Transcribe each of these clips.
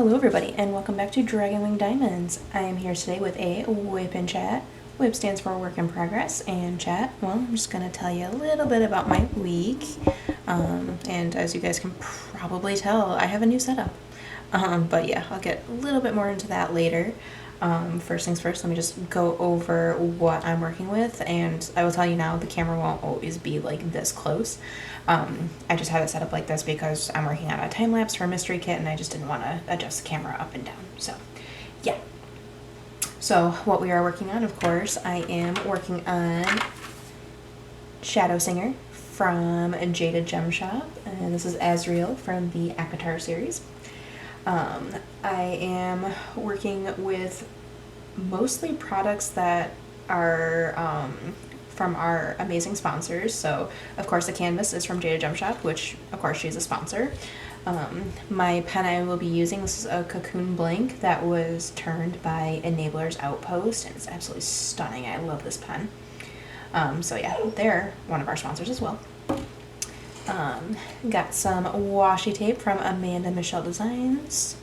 Hello everybody and welcome back to Dragon Wing Diamonds. I am here today with a WIP in chat. WIP stands for work in progress, and chat, well, I'm just going to tell you a little bit about my week. And as you guys can probably tell, I have a new setup. But yeah, I'll get a little bit more into that later. First things first, let me just go over what I'm working with, and I will tell you now, the camera won't always be like this close. I just had it set up like this because I'm working on a time lapse for a mystery kit and I just didn't want to adjust the camera up and down. So yeah. So what we are working on, of course, I am working on Shadow Singer from Jaded Gem Shop, and this is Azriel from the Akatar series. I am working with mostly products that are from our amazing sponsors. So of course the canvas is from Jaded Gem Shop, which of course she's a sponsor. My pen I will be using, this is a Cocoon Blank that was turned by Enabler's Outpost, and it's absolutely stunning. I love this pen. So yeah, they're one of our sponsors as well. Got some washi tape from Amanda Michelle Designs,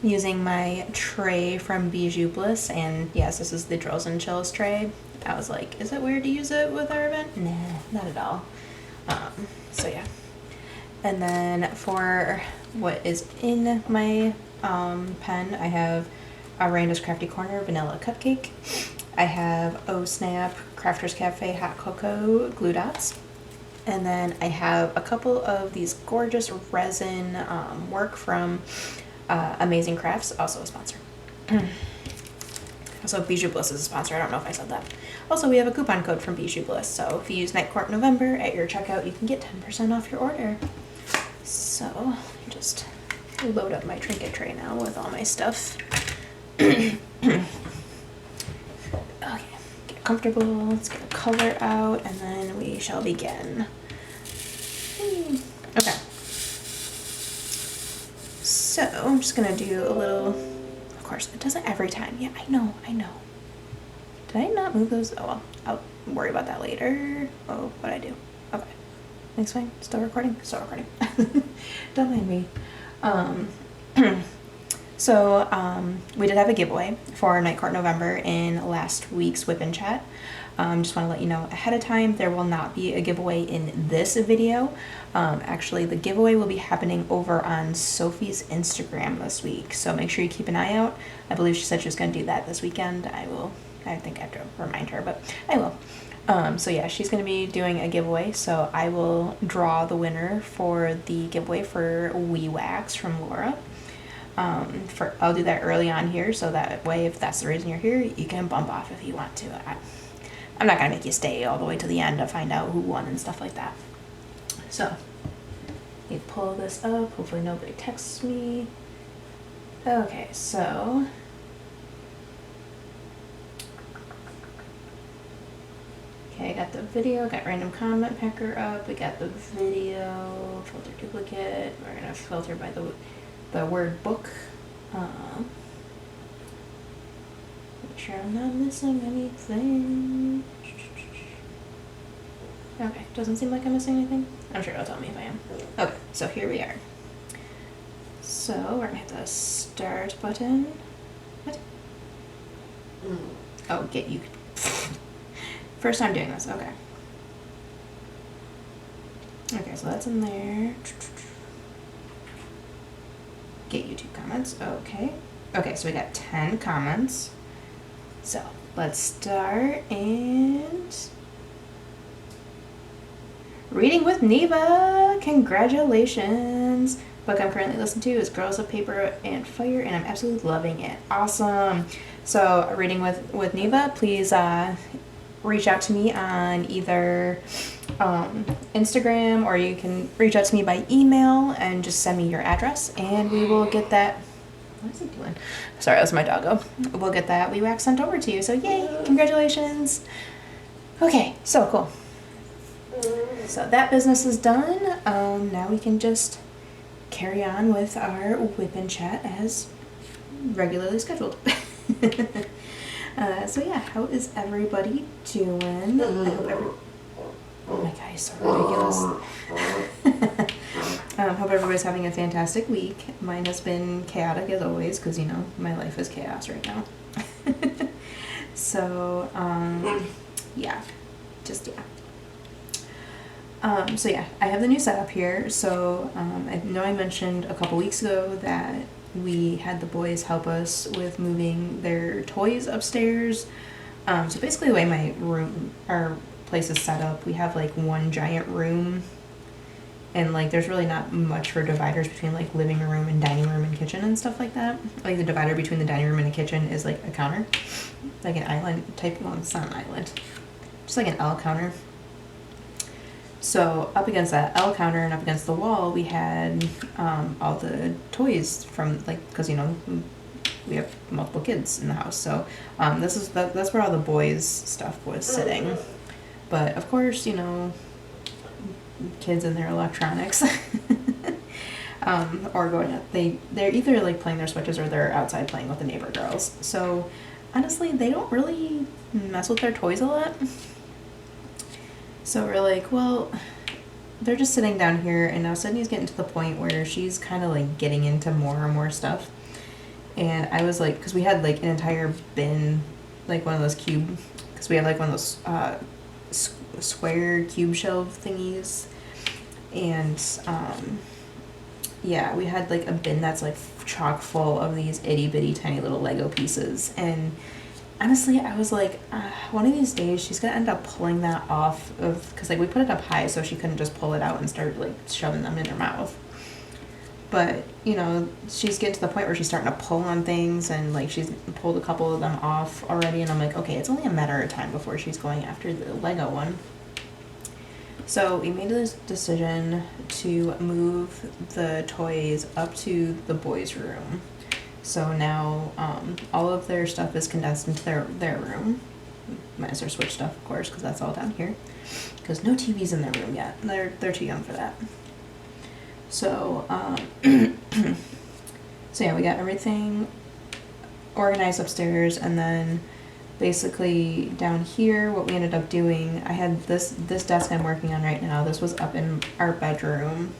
using my tray from Bijou Bliss, and yes, this is the Drills and Chills tray. I was like, is it weird to use it with our event? Nah, not at all. So yeah. And then for what is in my pen, I have a Randa's Crafty Corner Vanilla Cupcake. I have Oh Snap Crafters Cafe Hot Cocoa Glue Dots. And then I have a couple of these gorgeous resin work from Amazing Crafts, also a sponsor. Also, Bijou Bliss is a sponsor. I don't know if I said that. Also, we have a coupon code from Bijou Bliss, so if you use Nightcourt November at your checkout, you can get 10% off your order. So, let me just load up my trinket tray now with all my stuff. Okay, get comfortable. Let's get a color out, and then we shall begin. Okay. So, I'm just going to do a little... Of course, it does it every time. Yeah, I know. Did I not move those? Oh, well, I'll worry about that later. Oh, what'd I do? Okay. Thanks, fine. Still recording? Still recording. Don't mind me. We did have a giveaway for Nightcourt November in last week's WIP in chat. Just want to let you know ahead of time, there will not be a giveaway in this video. Actually, the giveaway will be happening over on Sophie's Instagram this week, so make sure you keep an eye out. I believe she said she was going to do that this weekend. I think I have to remind her, but I will. So yeah, she's going to be doing a giveaway, so I will draw the winner for the giveaway for We Wax from Laura. I'll do that early on here, so that way, if that's the reason you're here, you can bump off if you want to. I'm not going to make you stay all the way to the end to find out who won and stuff like that. So, you pull this up. Hopefully nobody texts me. Okay, so... Okay, I got the video, got random comment packer up, we got the video, filter duplicate, we're going to filter by the word book. Make sure I'm not missing anything. Okay, doesn't seem like I'm missing anything. I'm sure it'll tell me if I am. Okay, so here we are. So we're gonna hit the start button. What? Oh, get you. First time doing this, okay. Okay, so that's in there. Get YouTube comments, okay. Okay, so we got 10 comments. So let's start, and reading with Neva, congratulations. Book I'm currently listening to is Girls of Paper and Fire, and I'm absolutely loving it. Awesome. So reading with Neva, please reach out to me on either Instagram, or you can reach out to me by email and just send me your address, and we will get that. What is he doing? Sorry, that's my doggo. We'll get that WIP sent over to you. So yay, congratulations. Okay, so cool. So that business is done. Now we can just carry on with our WIP and chat as regularly scheduled. So yeah, how is everybody doing? I hope oh my god, he's so ridiculous. Hope everybody's having a fantastic week. Mine has been chaotic as always, because, you know, my life is chaos right now. So, yeah. Just, yeah. So yeah, I have the new setup here. So, I know I mentioned a couple weeks ago that we had the boys help us with moving their toys upstairs. So basically the way my our place is set up, we have like one giant room, and like there's really not much for dividers between like living room and dining room and kitchen and stuff like that. Like the divider between the dining room and the kitchen is like a counter, like an island type. Well, it's not an island, just like an L counter. So up against that L counter and up against the wall, we had all the toys from, like, because, you know, we have multiple kids in the house. So that's where all the boys' stuff was sitting. But of course, you know, kids and their electronics, or going up, they're either like playing their Switches or they're outside playing with the neighbor girls. So honestly, they don't really mess with their toys a lot. So we're like, well, they're just sitting down here, and now Sydney's getting to the point where she's kind of like getting into more and more stuff. And I was like, because we had like an entire bin, like one of those because we have like one of those square cube shelf thingies. And yeah, we had like a bin that's like chock full of these itty bitty tiny little Lego pieces. And honestly, I was like, one of these days she's gonna end up pulling that off because like we put it up high so she couldn't just pull it out and start like shoving them in her mouth. But, you know, she's getting to the point where she's starting to pull on things, and like she's pulled a couple of them off already, and I'm like, okay, it's only a matter of time before she's going after the Lego one. So we made this decision to move the toys up to the boys' room. So now all of their stuff is condensed into their room, minus their Switch stuff, of course, because that's all down here. Because no TV's in their room yet. They're too young for that. So so yeah, we got everything organized upstairs, and then basically down here, what we ended up doing, I had this desk I'm working on right now. This was up in our bedroom,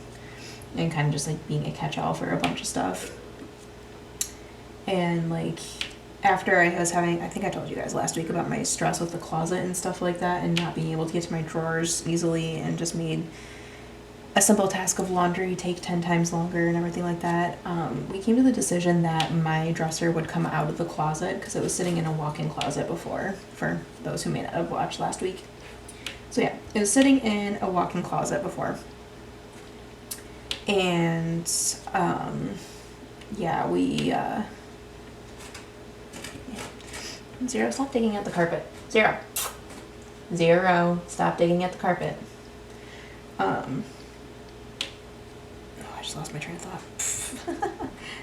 and kind of just like being a catch-all for a bunch of stuff. And like after I was having, I think I told you guys last week about my stress with the closet and stuff like that, and not being able to get to my drawers easily, and just made a simple task of laundry take 10 times longer and everything like that, we came to the decision that my dresser would come out of the closet, because it was sitting in a walk-in closet before, for those who may not have watched last week. So yeah, it was sitting in a walk-in closet before. And yeah, we Zero, stop digging at the carpet. Zero, stop digging at the carpet. Oh, I just lost my train of thought.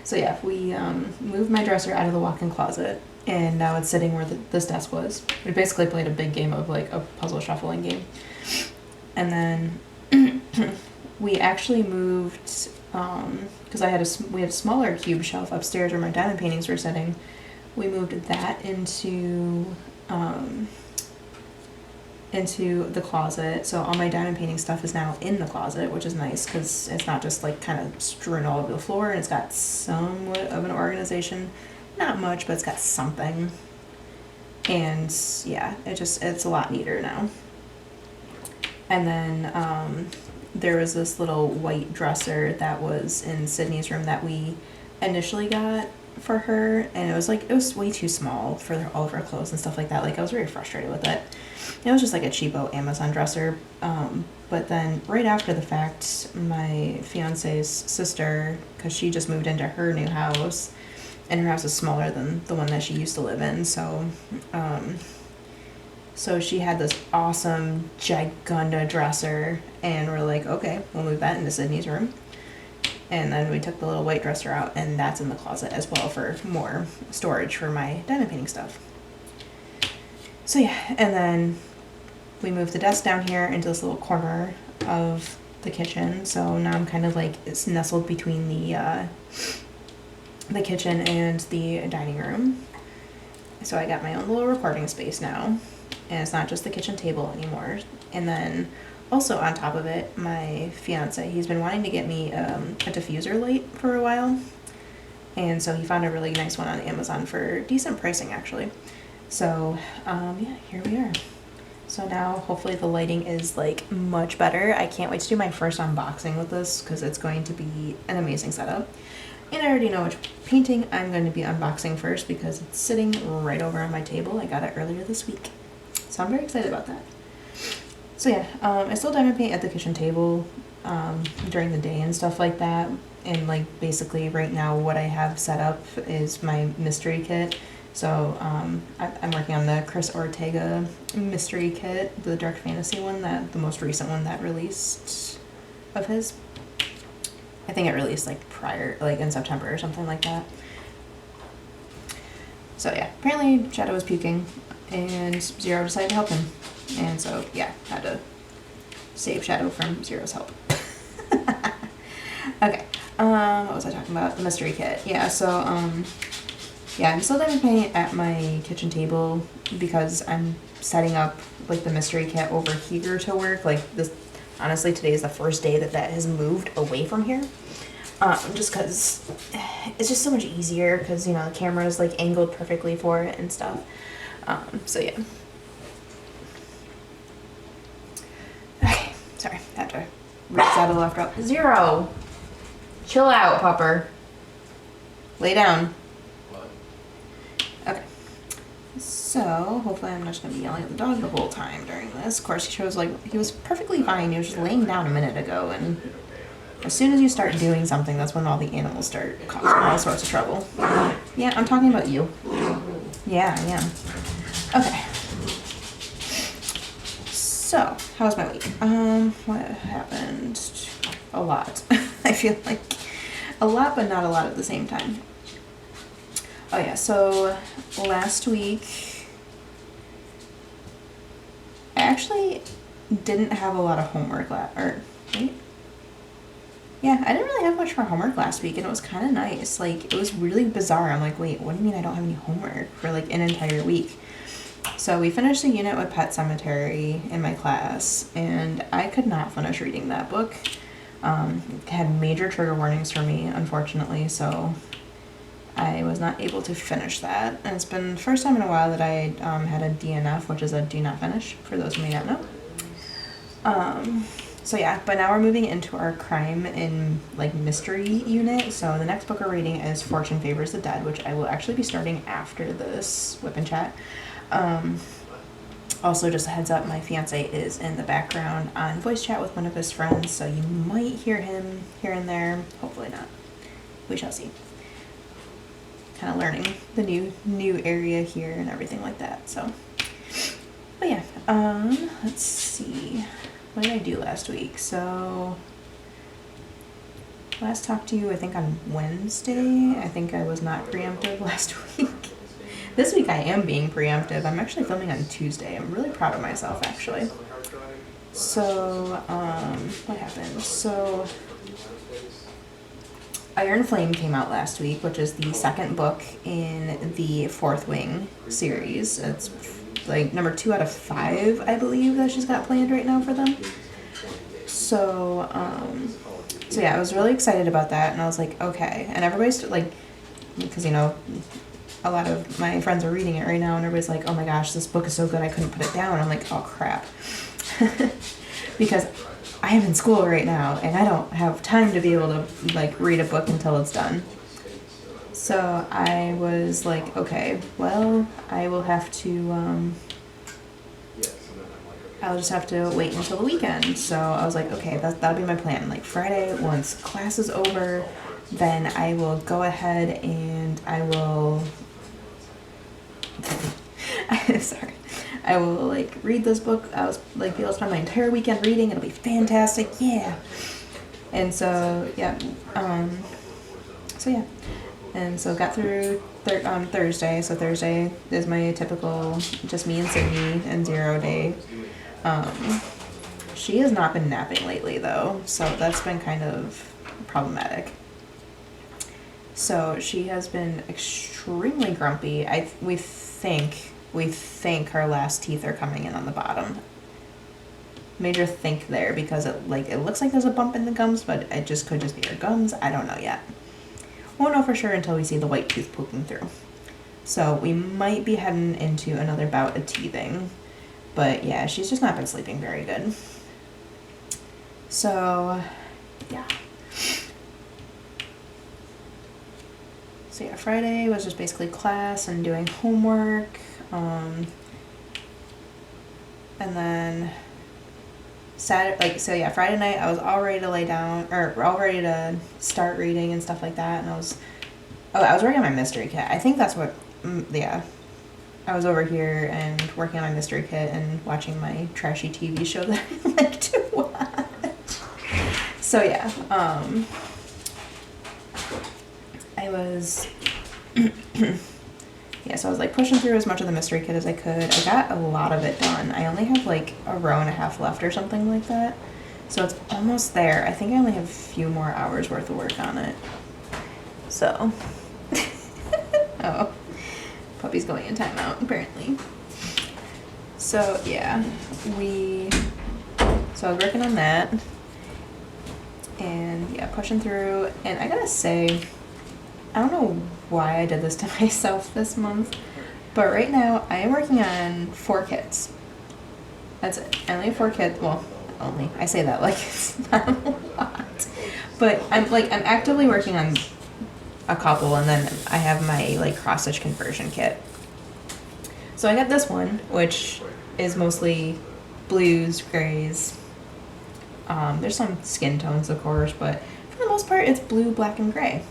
So yeah, we moved my dresser out of the walk-in closet, and now it's sitting where this desk was. We basically played a big game of like a puzzle shuffling game. And then we actually moved, because we had a smaller cube shelf upstairs where my diamond paintings were sitting. We moved that into the closet. So all my diamond painting stuff is now in the closet, which is nice because it's not just like kind of strewn all over the floor, and it's got somewhat of an organization. Not much, but it's got something. And yeah, it's a lot neater now. And then there was this little white dresser that was in Sydney's room that we initially got for her, and it was way too small for all of her clothes and stuff like that. Like, I was very frustrated with it. It was just like a cheapo Amazon dresser. But then right after the fact, my fiance's sister, because she just moved into her new house, and her house is smaller than the one that she used to live in, so she had this awesome Gigunda dresser, and we're like, okay, we'll move that into Sydney's room. And then we took the little white dresser out, and that's in the closet as well for more storage for my diamond painting stuff. So yeah, and then we moved the desk down here into this little corner of the kitchen. So now I'm kind of like, it's nestled between the kitchen and the dining room. So I got my own little recording space now, and it's not just the kitchen table anymore. And then Also on top of it, my fiance, he's been wanting to get me a diffuser light for a while. And so he found a really nice one on Amazon for decent pricing actually. So yeah, here we are. So now hopefully the lighting is like much better. I can't wait to do my first unboxing with this because it's going to be an amazing setup. And I already know which painting I'm going to be unboxing first because it's sitting right over on my table. I got it earlier this week. So I'm very excited about that. So yeah, I still diamond paint at the kitchen table during the day and stuff like that. And like basically right now what I have set up is my mystery kit. So I'm working on the Chris Ortega mystery kit, the dark fantasy one, that the most recent one that released of his. I think it released like prior, like in September or something like that. So yeah, apparently Shadow was puking and Zero decided to help him. And so yeah, had to save Shadow from Zero's help. Okay, what was I talking about? The mystery kit. Yeah, so yeah, I'm still diamond painting at my kitchen table because I'm setting up like the mystery kit over here to work. Like this, honestly, today is the first day that has moved away from here. Just because it's just so much easier because, you know, the camera is like angled perfectly for it and stuff. So yeah. Okay, sorry, had to resettle after all. Zero! Chill out, pupper. Lay down. Okay. So, hopefully I'm not just going to be yelling at the dog the whole time during this. Of course, he was perfectly fine. He was just laying down a minute ago, and as soon as you start doing something, that's when all the animals start causing all sorts of trouble. Yeah, I'm talking about you. Yeah, I am. Okay. So, how was my week? What happened? A lot. I feel like a lot, but not a lot at the same time. Oh yeah, so last week, I actually didn't have a lot of homework wait. Yeah, I didn't really have much for homework last week, and it was kind of nice. Like, it was really bizarre. I'm like, wait, what do you mean I don't have any homework for like an entire week? So we finished a unit with Pet Cemetery in my class, and I could not finish reading that book. It had major trigger warnings for me, unfortunately, so I was not able to finish that. And it's been the first time in a while that I had a DNF, which is a do not finish, for those who may not know. So yeah, but now we're moving into our crime and like mystery unit. So the next book we're reading is Fortune Favors the Dead, which I will actually be starting after this whip and chat. Also, just a heads up, my fiance is in the background on voice chat with one of his friends, so you might hear him here and there. Hopefully not. We shall see. Kind of learning the new area here and everything like that. So, but yeah. Let's see. What did I do last week? So, last talked to you, I think on Wednesday. I think I was not preemptive last week. This week I am being preemptive. I'm actually filming on Tuesday. I'm really proud of myself, actually. So, what happened? So, Iron Flame came out last week, which is the second book in the Fourth Wing series. It's like number 2 out of 5, I believe, that she's got planned right now for them. So, so yeah, I was really excited about that, and I was like, okay. And everybody's like, because, you know, a lot of my friends are reading it right now, and everybody's like, oh my gosh, this book is so good I couldn't put it down. I'm like, oh crap. Because I am in school right now, and I don't have time to be able to like read a book until it's done. So I was like, okay, well, I will have to, I'll just have to wait until the weekend. So I was like, okay, that'll be my plan. Like Friday, once class is over, then I will go ahead and I will, sorry, I will like read this book. I was like, be able to spend my entire weekend reading. It'll be fantastic. Yeah. And so, yeah. So yeah. And so got through Thursday. So Thursday is my typical just me and Sydney and Zero day. She has not been napping lately though, so that's been kind of problematic. So she has been extremely grumpy. We think her last teeth are coming in on the bottom. major think there because it looks like there's a bump in the gums, but it just could just be her gums. I don't know yet. Won't know for sure until we see the white tooth poking through. So we might be heading into another bout of teething. But yeah, she's just not been sleeping very good. So yeah. So yeah, Friday was just basically class and doing homework. And then Saturday, Friday night I was all ready to lay down, or all ready to start reading and stuff like that. And I was working on my mystery kit. I think that's what, yeah. I was over here and working on my mystery kit and watching my trashy TV show that I like to watch. So yeah, I was, yeah, so I was like pushing through as much of the mystery kit as I could. I got a lot of it done. I only have like a row and a half left or something like that. So it's almost there. I think I only have a few more hours worth of work on it. So, oh, puppy's going in timeout apparently. So yeah, so I was working on that and yeah, pushing through. And I gotta say, I don't know why I did this to myself this month, but right now I am working on 4 kits. That's it. I only have 4 kits. Well, only. I say that like it's not a lot. But I'm actively working on a couple, and then I have my like cross stitch conversion kit. So I got this one, which is mostly blues, grays. There's some skin tones, of course, but for the most part, it's blue, black, and gray.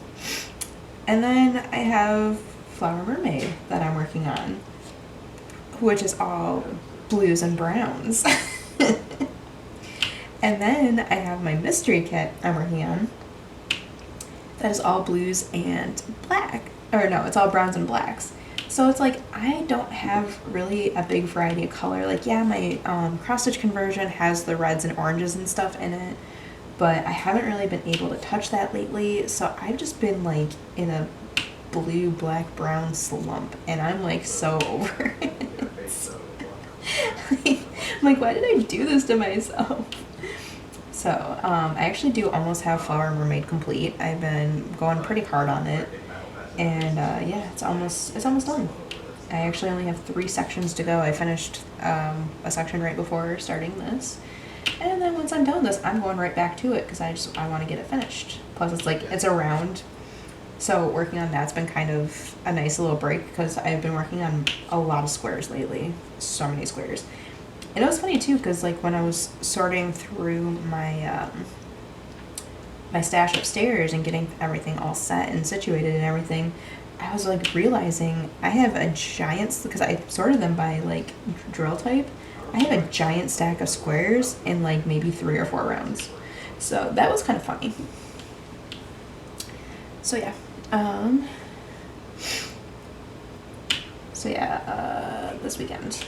And then I have Flower Mermaid that I'm working on, which is all blues and browns. And then I have my mystery kit I'm working on that is all blues and black. Or no, it's all browns and blacks. So it's like I don't have really a big variety of color. Like, yeah, my cross-stitch conversion has the reds and oranges and stuff in it, but I haven't really been able to touch that lately. So I've just been like in a blue, black, brown slump, and I'm like so over it. I'm like, why did I do this to myself? So I actually do almost have Flower Mermaid complete. I've been going pretty hard on it, and yeah, it's almost done. I actually only have 3 sections to go. I finished a section right before starting this, and then once I'm done with this, I'm going right back to it because I want to get it finished. Plus, it's a round, so working on that's been kind of a nice little break because I've been working on a lot of squares lately. So many squares. And it was funny too, because like when I was sorting through my my stash upstairs and getting everything all set and situated and everything, I was like realizing I have a giant, because I sorted them by like drill type, I have a giant stack of squares in like maybe 3 or 4 rounds. So that was kind of funny. So yeah, this weekend.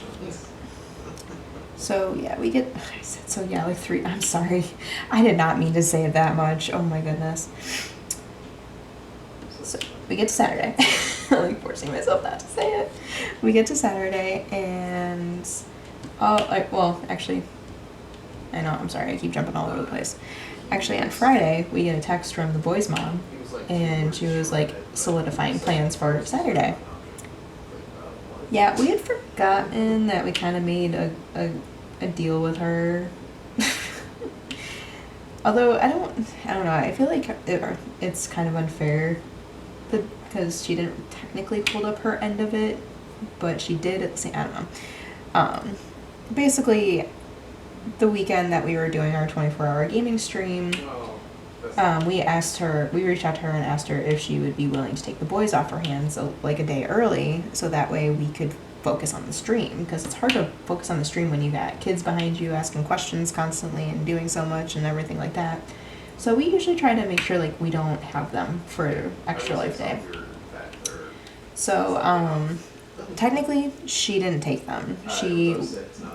So yeah, I said so yeah, like 3, I'm sorry. I did not mean to say it that much. Oh my goodness. So we get to Saturday. I'm like forcing myself not to say it. We get to Saturday and, actually, I know, I'm sorry, I keep jumping all over the place. Actually, on Friday, we get a text from the boy's mom, and she was like solidifying plans for Saturday. Yeah, we had forgotten that we kind of made a deal with her. Although I don't know. I feel like it's kind of unfair because she didn't technically hold up her end of it, but she did at the same. I don't know. Basically, the weekend that we were doing our 24-hour gaming stream, we reached out to her and asked her if she would be willing to take the boys off her hands like a day early, so that way we could focus on the stream, because it's hard to focus on the stream when you got kids behind you asking questions constantly and doing so much and everything like that. So we usually try to make sure like we don't have them for Extra Life Day. So technically she didn't take them. She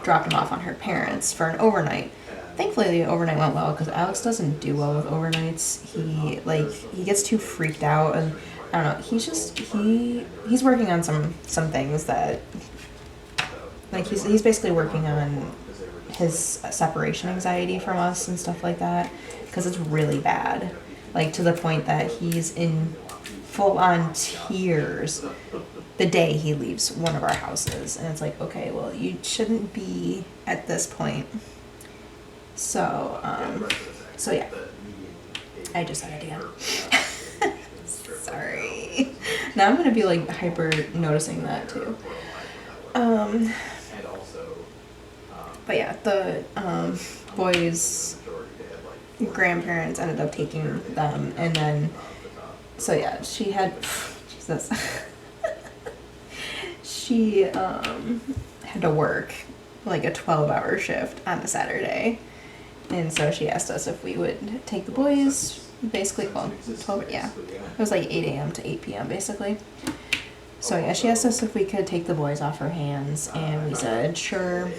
dropped them off on her parents for an overnight. Thankfully, the overnight went well because Alex doesn't do well with overnights. He gets too freaked out, and I don't know. He's working on some things that, like, he's basically working on his separation anxiety from us and stuff like that, because it's really bad, like to the point that he's in full on tears the day he leaves one of our houses. And it's like, okay, well, you shouldn't be at this point. So yeah, I just had it again. Sorry. Now I'm gonna be like hyper noticing that too. But yeah, the boys' grandparents ended up taking them, and then so yeah, she had Jesus. She had to work like a 12-hour shift on a Saturday, and so she asked us if we would take the boys. Basically, well, 12, yeah, it was like 8 a.m. to 8 p.m. basically. So yeah, she asked us if we could take the boys off her hands, and we said sure,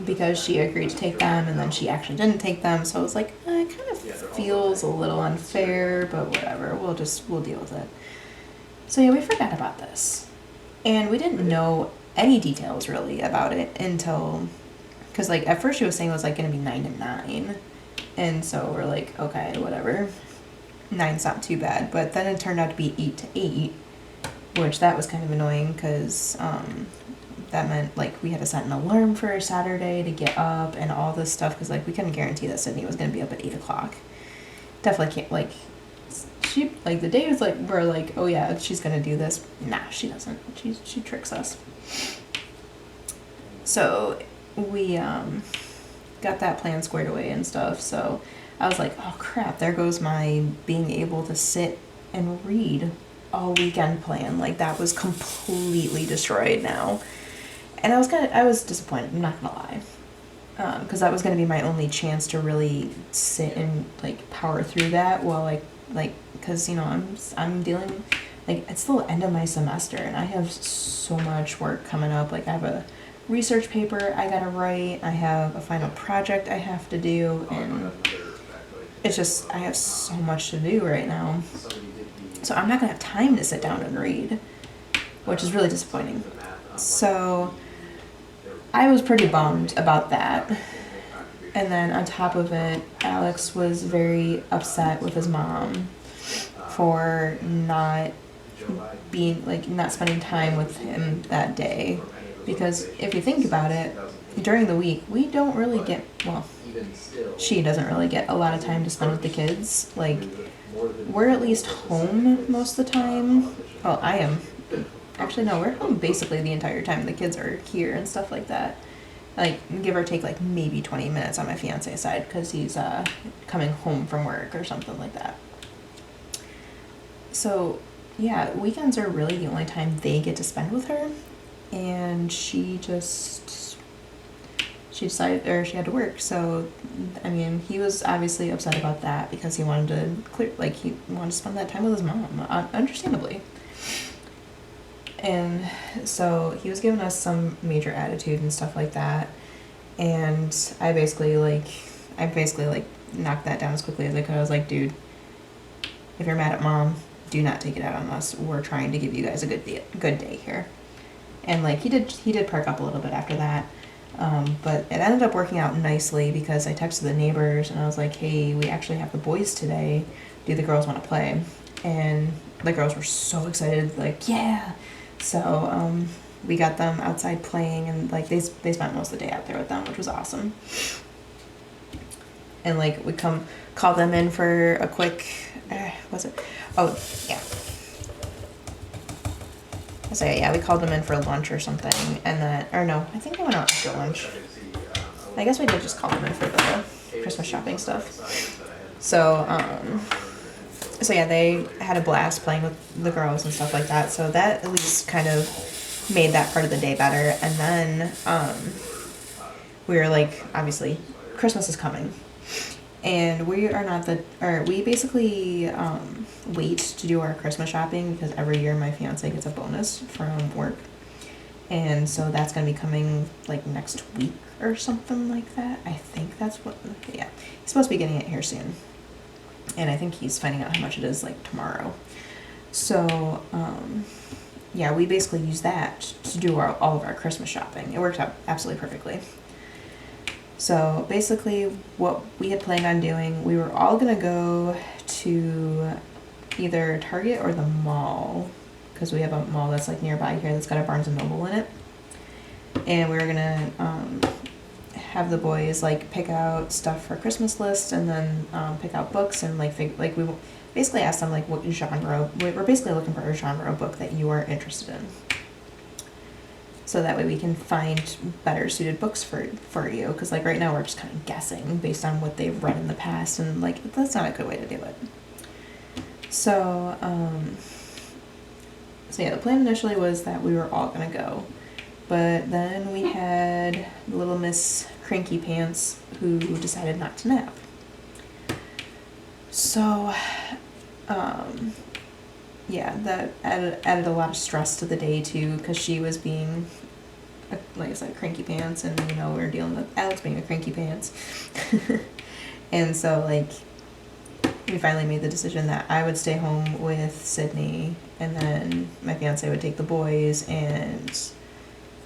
because she agreed to take them, and then she actually didn't take them. So it was like, it kind of feels a little unfair, but whatever, we'll deal with it. So yeah, we forgot about this, and we didn't know any details really about it until, because like at first she was saying it was like going to be 9 to 9, and so we're like, okay, whatever, 9's not too bad. But then it turned out to be 8 to 8, which that was kind of annoying, because that meant like we had to set an alarm for Saturday to get up and all this stuff, because like we couldn't guarantee that Sydney was going to be up at 8 o'clock. Definitely can't, like, she, like, the day was like, we're like, oh yeah, she's going to do this. Nah, she doesn't. She tricks us. So we got that plan squared away and stuff. So I was like, oh crap, there goes my being able to sit and read all weekend plan. Like, that was completely destroyed now. And I was disappointed, I'm not gonna lie, because that was gonna be my only chance to really sit and like power through that while like because you know I'm dealing, like, it's the end of my semester and I have so much work coming up. Like, I have a research paper I gotta write, I have a final project I have to do, and it's just, I have so much to do right now. So I'm not gonna have time to sit down and read, which is really disappointing. So I was pretty bummed about that. And then on top of it, Alex was very upset with his mom for not spending time with him that day. Because if you think about it, during the week, we don't really get, well, she doesn't really get a lot of time to spend with the kids. Like, we're at least home most of the time. Well, I am. Actually, no, we're home basically the entire time the kids are here and stuff like that. Like, give or take, like, maybe 20 minutes on my fiance's side, because he's coming home from work or something like that. So, yeah, weekends are really the only time they get to spend with her. And she decided, or she had to work. So, I mean, he was obviously upset about that, because he wanted to spend that time with his mom, understandably. And so he was giving us some major attitude and stuff like that. And I basically knocked that down as quickly as I could. I was like, dude, if you're mad at mom, do not take it out on us. We're trying to give you guys a good day here. And like, he did perk up a little bit after that. But it ended up working out nicely, because I texted the neighbors and I was like, hey, we actually have the boys today. Do the girls want to play? And the girls were so excited, like, yeah. So we got them outside playing, and like they spent most of the day out there with them, which was awesome. And like, we call them in for a quick, we called them in for lunch or something, and then, or no, I think they went out after lunch. I guess we did just call them in for the Christmas shopping stuff. So yeah, they had a blast playing with the girls and stuff like that. So that at least kind of made that part of the day better. And then we were like, obviously, Christmas is coming. And we basically wait to do our Christmas shopping, because every year my fiance gets a bonus from work. And so that's going to be coming like next week or something like that. I think he's supposed to be getting it here soon. And I think he's finding out how much it is like tomorrow. So yeah, we basically use that to do all of our Christmas shopping. It worked out absolutely perfectly. So basically what we had planned on doing, we were all gonna go to either Target or the mall, because we have a mall that's like nearby here that's got a Barnes and Noble in it. And we were gonna have the boys like pick out stuff for Christmas lists, and then pick out books, and like we basically asked them like what genre. We're basically looking for a genre of book that you are interested in, so that way we can find better suited books for you. Because like right now we're just kind of guessing based on what they've read in the past, and like that's not a good way to do it. So so yeah, the plan initially was that we were all gonna go, but then we had little Miss Cranky Pants who decided not to nap. So yeah, that added a lot of stress to the day too, because she was being, like I said, cranky pants, and we were dealing with Alex being a cranky pants. And so like we finally made the decision that I would stay home with Sydney, and then my fiance would take the boys and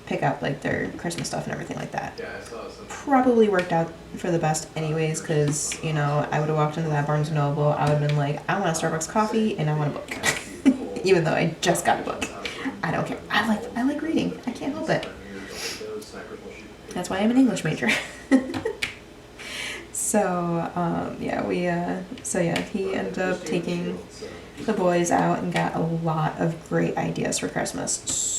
pick up like their Christmas stuff and everything like that. Yeah, I saw some. Probably worked out for the best anyways, because I would have walked into that Barnes & Noble, I would have been like, I want a Starbucks coffee and I want a book. Even though I just got a book. I don't care. I like reading. I can't help it. That's why I'm an English major. So he ended up taking the boys out and got a lot of great ideas for Christmas.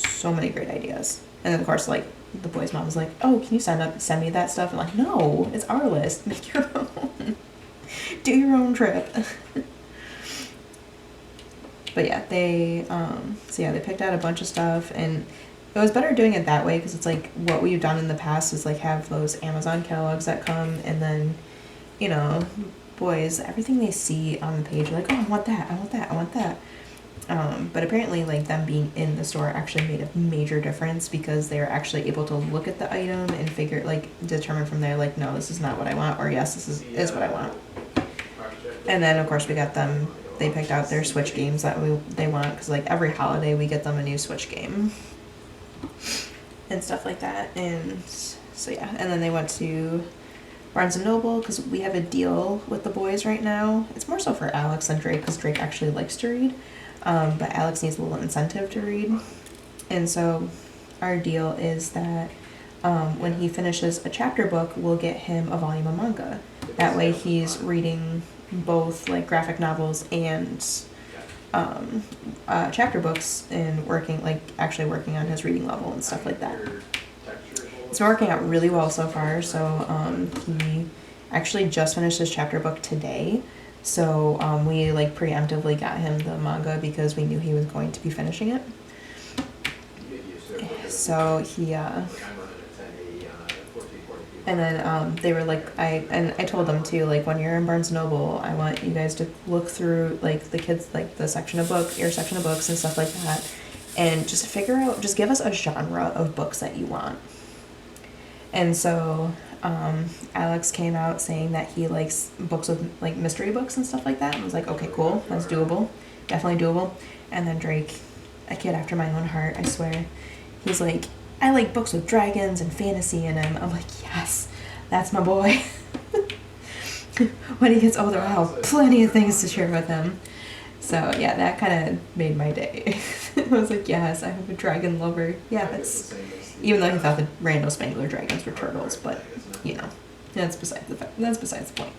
So many great ideas. And then of course like the boys' mom was like, oh, can you send me that stuff? I'm like, no, it's our list. Make your own. Do your own trip. But yeah, they picked out a bunch of stuff, and it was better doing it that way, because it's like what we've done in the past is like have those Amazon catalogs that come, and then boys, everything they see on the page are like, oh, I want that, I want that, I want that. But apparently like them being in the store actually made a major difference, because they were actually able to look at the item and determine from there like, no, this is not what I want, or yes, this is what I want. And then of course we got them, they picked out their Switch games that they want, because like every holiday we get them a new Switch game and stuff like that. And so yeah, and then they went to Barnes & Noble, because we have a deal with the boys right now. It's more so for Alex than Drake, because Drake actually likes to read, but Alex needs a little incentive to read. And so our deal is that when he finishes a chapter book, we'll get him a volume of manga. That way he's reading both like graphic novels and chapter books, and actually working on his reading level and stuff like that. It's been working out really well so far. So he actually just finished his chapter book today, so we like preemptively got him the manga because we knew he was going to be finishing it. So he and then they were like, I told them too, like, when you're in Barnes & Noble, I want you guys to look through like the kids, like the section of books, your section of books and stuff like that, and just give us a genre of books that you want. And so Alex came out saying that he likes books with like mystery books and stuff like that, and I was like, okay, cool, that's doable, definitely doable. And then Drake, a kid after my own heart, I swear, he's like, I like books with dragons and fantasy in them. I'm like, yes, that's my boy. When he gets older, I'll have plenty of things to share with him. So yeah, that kind of made my day. I was like, yes, I have a dragon lover. Yeah, that's, even though he thought the random Spangler dragons were turtles, but that's besides the point.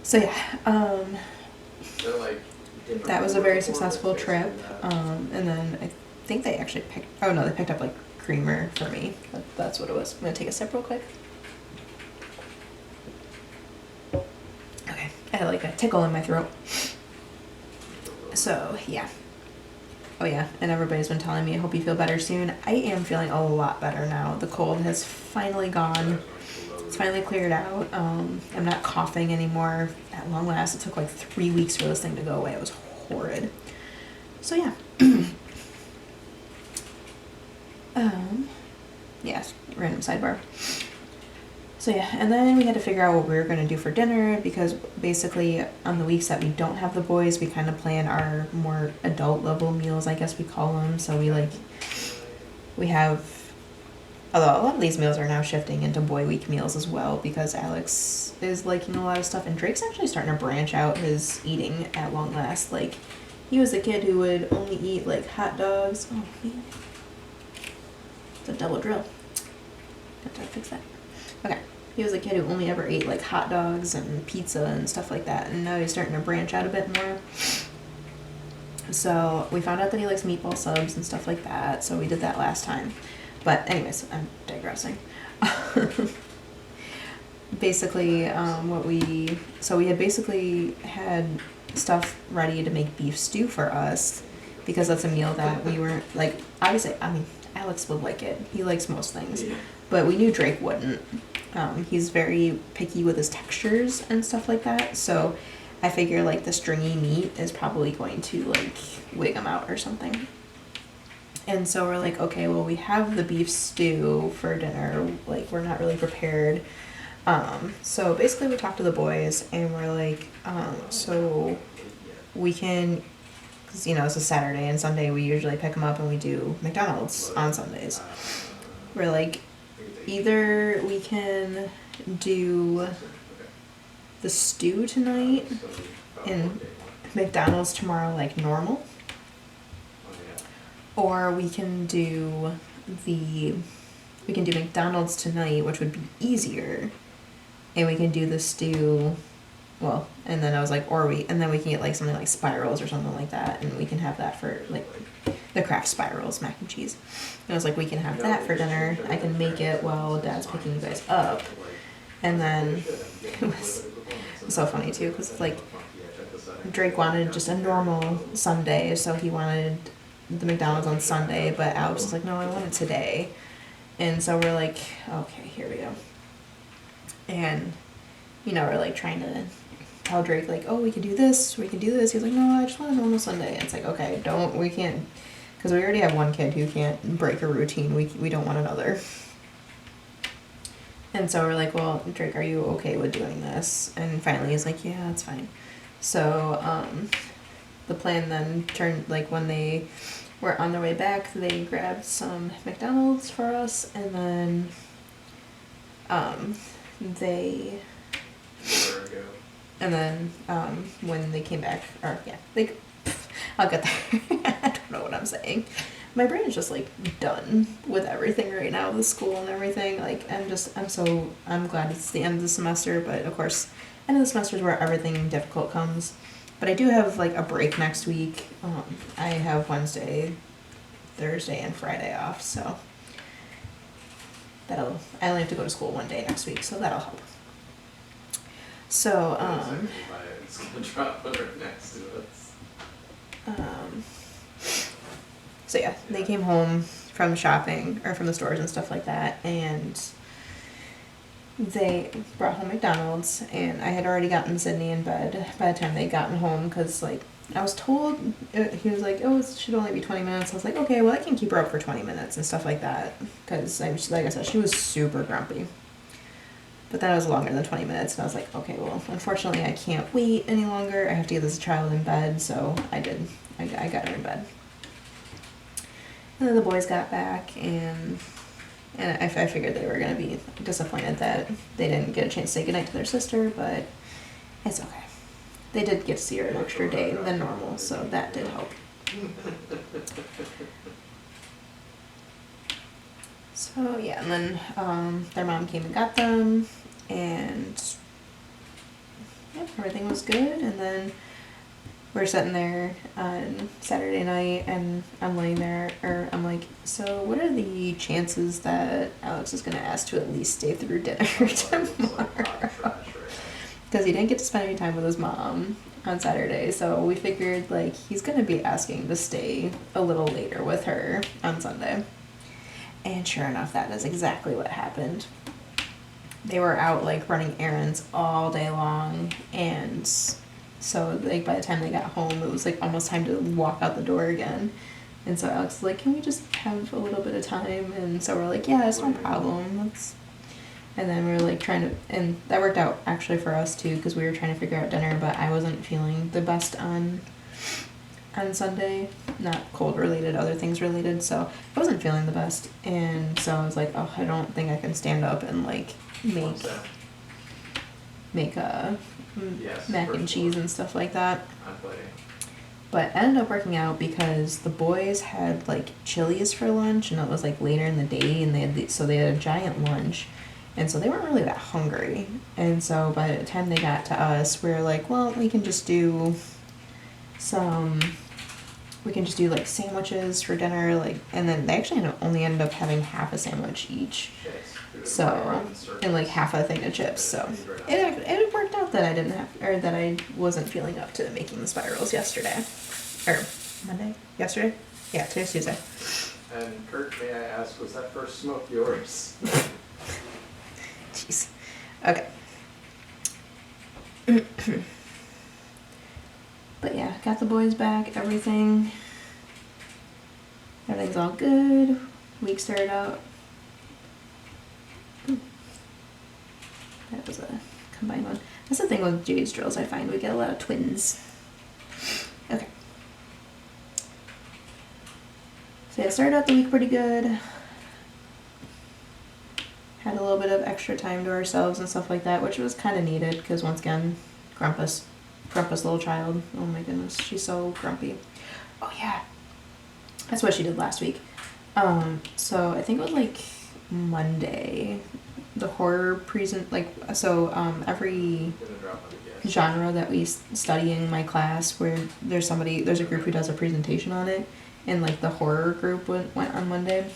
So yeah, that was a very successful trip. And then I think they actually picked up like creamer for me. That's what it was. I'm gonna take a sip real quick. Okay, I had like a tickle in my throat. So yeah. Oh yeah, and everybody's been telling me I hope you feel better soon. I am feeling a lot better now. The cold has finally gone. It's finally cleared out. I'm not coughing anymore at long last. It took like 3 weeks for this thing to go away. It was horrid. So yeah. Yes, random sidebar. So yeah, and then we had to figure out what we were going to do for dinner, because basically on the weeks that we don't have the boys, we kind of plan our more adult level meals, I guess we call them. So we have, although a lot of these meals are now shifting into boy week meals as well, because Alex is liking a lot of stuff, and Drake's actually starting to branch out his eating at long last. Like, he was a kid who would only eat like hot dogs. Oh man, it's a double drill. Got to fix that. Okay. He was a kid who only ever ate like hot dogs and pizza and stuff like that, and now he's starting to branch out a bit more. So we found out that he likes meatball subs and stuff like that, so we did that last time. But anyways, I'm digressing. Basically, we had basically had stuff ready to make beef stew for us, because that's a meal that we weren't, like, obviously, I mean, Alex would like it. He likes most things. But we knew Drake wouldn't. He's very picky with his textures and stuff like that. So I figure like the stringy meat is probably going to like wig him out or something. And so we're like, okay, well, we have the beef stew for dinner. Like, we're not really prepared. So basically we talked to the boys and we're like, so we can, because, you know, it's a Saturday and Sunday we usually pick them up and we do McDonald's on Sundays. We're like, either we can do the stew tonight and McDonald's tomorrow like normal, or we can do McDonald's tonight, which would be easier, and we can do the stew, well, and then I was like, and then we can get like something like spirals or something like that, and we can have that for like the Kraft spirals mac and cheese. And I was like, we can have that for dinner. I can make it while Dad's picking you guys up. And then it was so funny too, because like Drake wanted just a normal Sunday, so he wanted the McDonald's on Sunday, but Alex was like, no, I want it today. And so we're like, okay, here we go. And, you know, we're like trying to tell Drake like, oh, we can do this, we can do this. He's like, no, I just want a normal Sunday. And it's like, okay, we can't, because we already have one kid who can't break a routine. We don't want another. And so we're like, well, Drake, are you okay with doing this? And finally he's like, yeah, it's fine. So the plan then turned, like, when they were on their way back, they grabbed some McDonald's for us, and then when they came back, or yeah, I'll get there. I don't know what I'm saying. My brain is just like done with everything right now, with school and everything. Like, I'm glad it's the end of the semester, but of course, end of the semester is where everything difficult comes. But I do have like a break next week. I have Wednesday, Thursday, and Friday off, so I only have to go to school one day next week, so that'll help. So, it's gonna drop right next to us. So yeah, they came home from shopping, or from the stores and stuff like that, and they brought home McDonald's, and I had already gotten Sydney in bed by the time they'd gotten home, because, like, I was told, he was like, oh, it should only be 20 minutes. I was like, okay, well, I can keep her up for 20 minutes and stuff like that, because, like I said, she was super grumpy. But then it was longer than 20 minutes, and I was like, okay, well, unfortunately, I can't wait any longer. I have to get this child in bed, so I did. I got her in bed. And then the boys got back, and I figured they were going to be disappointed that they didn't get a chance to say goodnight to their sister, but it's okay. They did get to see her an extra day than normal, so that did help. So yeah, and then their mom came and got them, and yeah, everything was good. And then we're sitting there on Saturday night, and I'm laying there, or I'm like, so what are the chances that Alex is going to ask to at least stay through dinner tomorrow? Because he didn't get to spend any time with his mom on Saturday, so we figured, like, he's going to be asking to stay a little later with her on Sunday. And sure enough, that is exactly what happened. They were out, like, running errands all day long, and so, like, by the time they got home, it was, like, almost time to walk out the door again. And so Alex was like, can we just have a little bit of time? And so we're like, yeah, it's no problem. And then we were like trying to, and that worked out actually for us too, because we were trying to figure out dinner, but I wasn't feeling the best on Sunday, not cold related, other things related, so I wasn't feeling the best, and so I was like, oh, I don't think I can stand up and like make a mac and cheese and stuff like that. But ended up working out because the boys had like Chili's for lunch, and it was like later in the day, and they had a giant lunch, and so they weren't really that hungry. And so by the time they got to us, we were like, well, we can just do like sandwiches for dinner, like, and then they actually only ended up having half a sandwich each, so, and like half a thing of chips. So it worked out that I wasn't feeling up to making the spirals yesterday, or Monday, yesterday. Yeah, today's Tuesday. And Kurt, may I ask, was that first smoke yours? Jeez. Okay. But yeah, got the boys back, everything's all good. Week started out. That was a combined one. That's the thing with Jade's drills, I find we get a lot of twins. Okay. So yeah, started out the week pretty good. Had a little bit of extra time to ourselves and stuff like that, which was kind of needed, because once again, grumpus little child. Oh my goodness, she's so grumpy. Oh yeah, that's what she did last week. So I think it was like Monday, the horror every genre that we study in my class, where there's a group who does a presentation on it, and like the horror group went on Monday.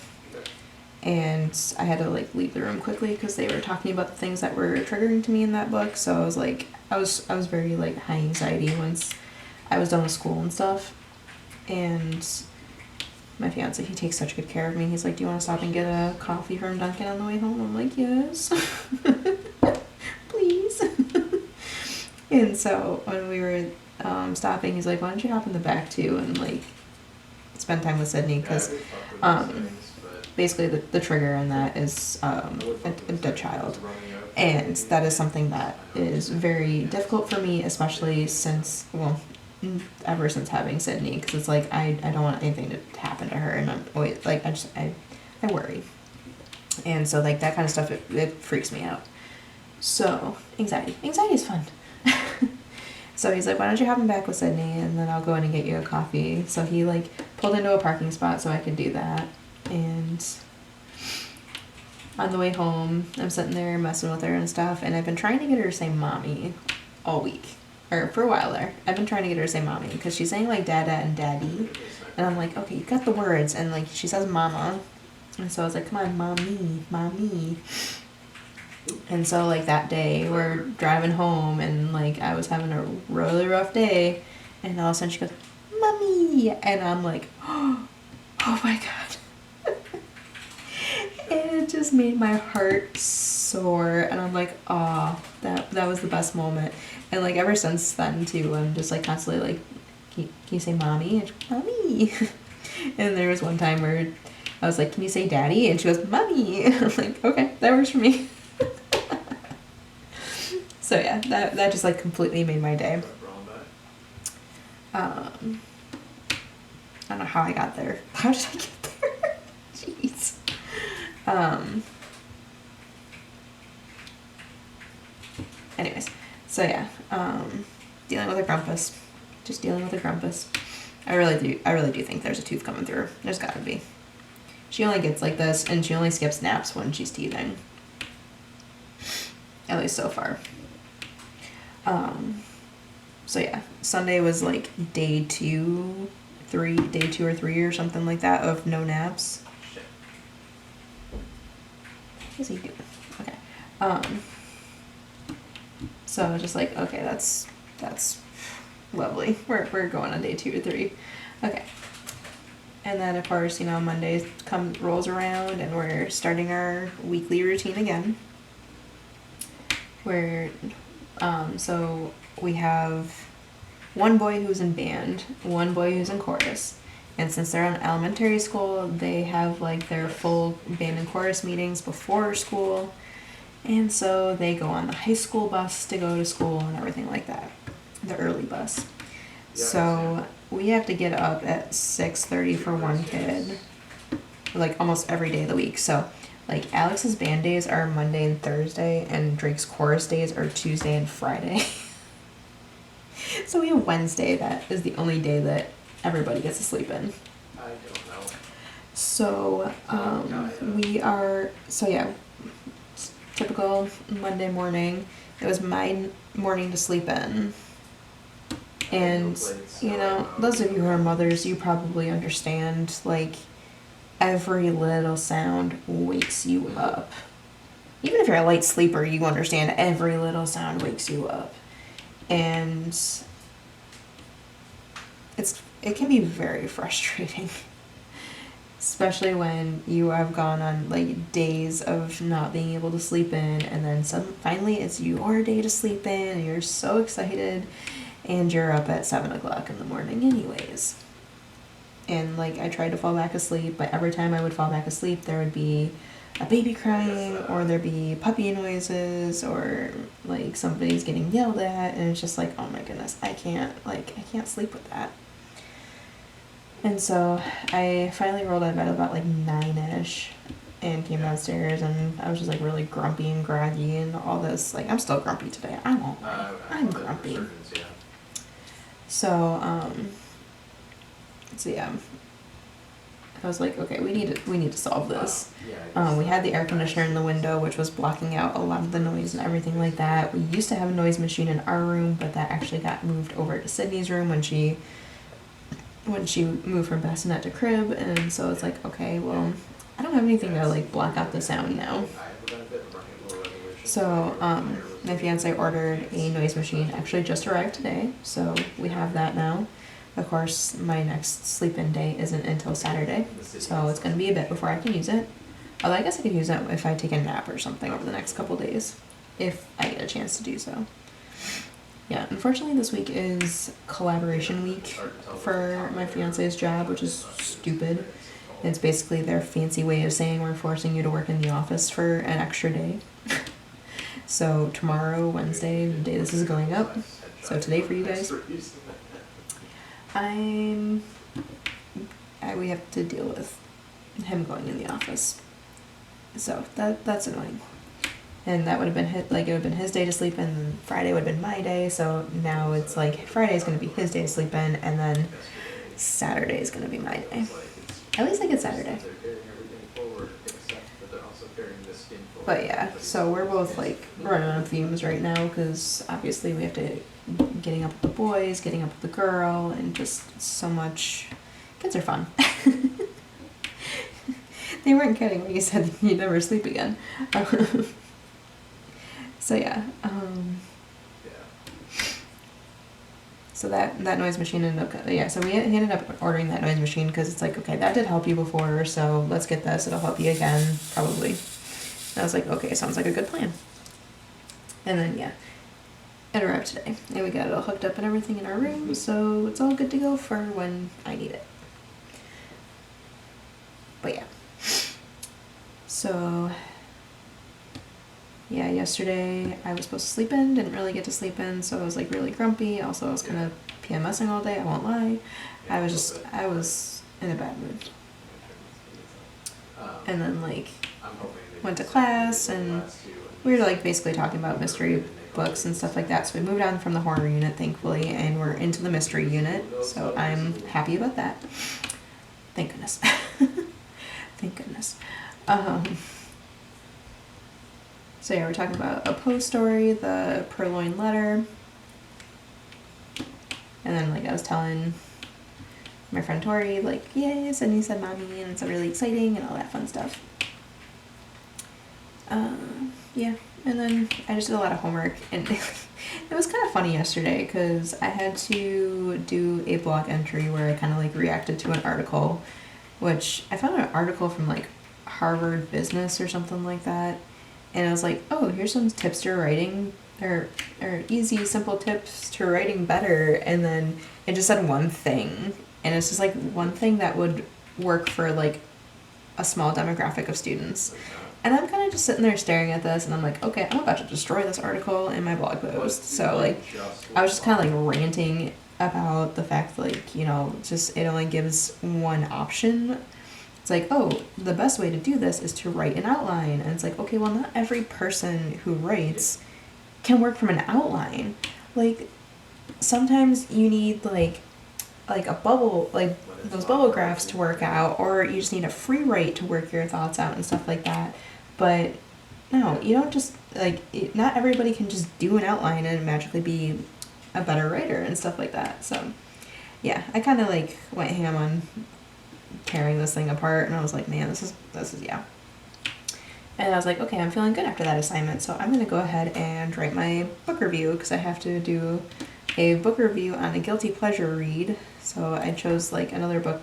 And I had to like leave the room quickly because they were talking about the things that were triggering to me in that book. So I was like, I was very like high anxiety once I was done with school and stuff. And my fiance, he takes such good care of me. He's like, do you want to stop and get a coffee from Dunkin' on the way home? I'm like, yes, please. And so when we were stopping, he's like, why don't you hop in the back too and like spend time with Sydney, because basically the trigger in that is a dead child, and that is something that is very difficult for me, especially ever since having Sydney, because it's like I don't want anything to happen to her, and I'm always like I worry, and so like that kind of stuff, it freaks me out. So anxiety is fun. So he's like, why don't you hop in back with Sydney, and then I'll go in and get you a coffee. So he like pulled into a parking spot so I could do that. And on the way home, I'm sitting there messing with her and stuff, and I've been trying to get her to say mommy all week, or for a while there. I've been trying to get her to say mommy, because she's saying like dada and daddy, and I'm like, okay, you got the words, and like she says mama, and so I was like, come on, mommy. And so like that day we're driving home, and like I was having a really rough day, and all of a sudden she goes, mommy, and I'm like, oh my god. And it just made my heart sore, and I'm like, oh, that was the best moment. And like ever since then too, I'm just like constantly like, can you say mommy? And she goes, mommy. And there was one time where I was like, can you say daddy? And she goes, mommy. And I'm like, okay, that works for me. So yeah, that just like completely made my day. I don't know how I got there. How did I get there? Jeez. Anyways, so yeah, dealing with a grumpus. Just dealing with a grumpus. I really do think there's a tooth coming through. There's gotta be. She only gets like this, and she only skips naps when she's teething. At least so far. So yeah, Sunday was like day 2 or 3 or something like that of no naps. What is he doing? Okay. So I was just like, okay, that's lovely. We're going on day 2 or 3. Okay. And then of course, Monday rolls around, and we're starting our weekly routine again. Where so we have one boy who's in band, one boy who's in chorus, and since they're in elementary school, they have like their full band and chorus meetings before school, And so they go on the high school bus to go to school and everything like that, the early bus. So we have to get up at 6:30 for one kid, like almost every day of the week. So like Alex's band days are Monday and Thursday, and Drake's chorus days are Tuesday and Friday. So we have Wednesday, that is the only day that everybody gets to sleep in. I don't know. So yeah, typical Monday morning. It was my morning to sleep in. And, you know, those of you who are mothers, you probably understand, like, every little sound wakes you up. Even if you're a light sleeper, you understand every little sound wakes you up. And it can be very frustrating. Especially when you have gone on like days of not being able to sleep in, and then finally it's your day to sleep in and you're so excited, and you're up at 7 o'clock in the morning anyways. And like I tried to fall back asleep, but every time I would fall back asleep there would be a baby crying, or there'd be puppy noises, or like somebody's getting yelled at, and it's just like, oh my goodness, I can't sleep with that. And so I finally rolled out of bed about like 9-ish and came downstairs, and I was just like really grumpy and groggy and all this. Like, I'm still grumpy today. I won't lie. I'm grumpy. So yeah. I was like, okay, we need to solve this. We had the air conditioner in the window, which was blocking out a lot of the noise and everything like that. We used to have a noise machine in our room, but that actually got moved over to Sydney's room when she moved from bassinet to crib, and so it's like, okay, well, I don't have anything to like block out the sound now. So my fiance ordered a noise machine, actually just arrived today, so we have that now. Of course, my next sleep-in day isn't until Saturday, so it's going to be a bit before I can use it. Although I guess I could use it if I take a nap or something over the next couple days, if I get a chance to do so. Yeah, unfortunately this week is collaboration week for my fiance's job, which is stupid. It's basically their fancy way of saying we're forcing you to work in the office for an extra day. So tomorrow, Wednesday, the day this is going up, so today for you guys, we have to deal with him going in the office. So that's annoying. And that would have been it would have been his day to sleep in, and Friday would have been my day, so now it's like Friday's going to be his day to sleep in, and then Saturday is going to be my day. At least I get Saturday. But yeah, so we're both like running on fumes right now, because obviously we have to getting up with the boys, getting up with the girl, and just so much. Kids are fun. They weren't kidding when you said you'd never sleep again. So yeah, so that noise machine ended up, so he ended up ordering that noise machine because it's like, okay, that did help you before, so let's get this, it'll help you again, probably. And I was like, okay, sounds like a good plan. And then yeah, it arrived today, and we got it all hooked up and everything in our room, so it's all good to go for when I need it. But yeah, so yeah, yesterday I was supposed to sleep in, didn't really get to sleep in, so I was like really grumpy. Also, I was kind of PMSing all day, I won't lie. I was in a bad mood. And then like went to class, and we were like basically talking about mystery books and stuff like that. So we moved on from the horror unit, thankfully, and we're into the mystery unit, so I'm happy about that. Thank goodness. Thank goodness. So yeah, we're talking about a Poe story, the Purloined Letter, and then like I was telling my friend Tori, like, yay, Sydney said mommy, and it's really exciting and all that fun stuff. Yeah, and then I just did a lot of homework, and it was kind of funny yesterday because I had to do a blog entry where I kind of like reacted to an article, which I found an article from like Harvard Business or something like that. And I was like, oh, here's some tips to writing, or easy, simple tips to writing better. And then it just said one thing. And it's just like one thing that would work for like a small demographic of students. And I'm kind of just sitting there staring at this, and I'm like, okay, I'm about to destroy this article in my blog post. So, like, I was just kind of, like, ranting about the fact, like, you know, just it only gives one option. It's like, oh, the best way to do this is to write an outline. And it's like, okay, well, not every person who writes can work from an outline. Like, sometimes you need, like a bubble, like those bubble graphs to work out, or you just need a free write to work your thoughts out and stuff like that. But no, you don't just, like, not everybody can just do an outline and magically be a better writer and stuff like that. So yeah, I kind of, like, went ham on tearing this thing apart, and I was like, man, this is yeah. And I was like, okay, I'm feeling good after that assignment, so I'm going to go ahead and write my book review, because I have to do a book review on a guilty pleasure read. So I chose, like, another book.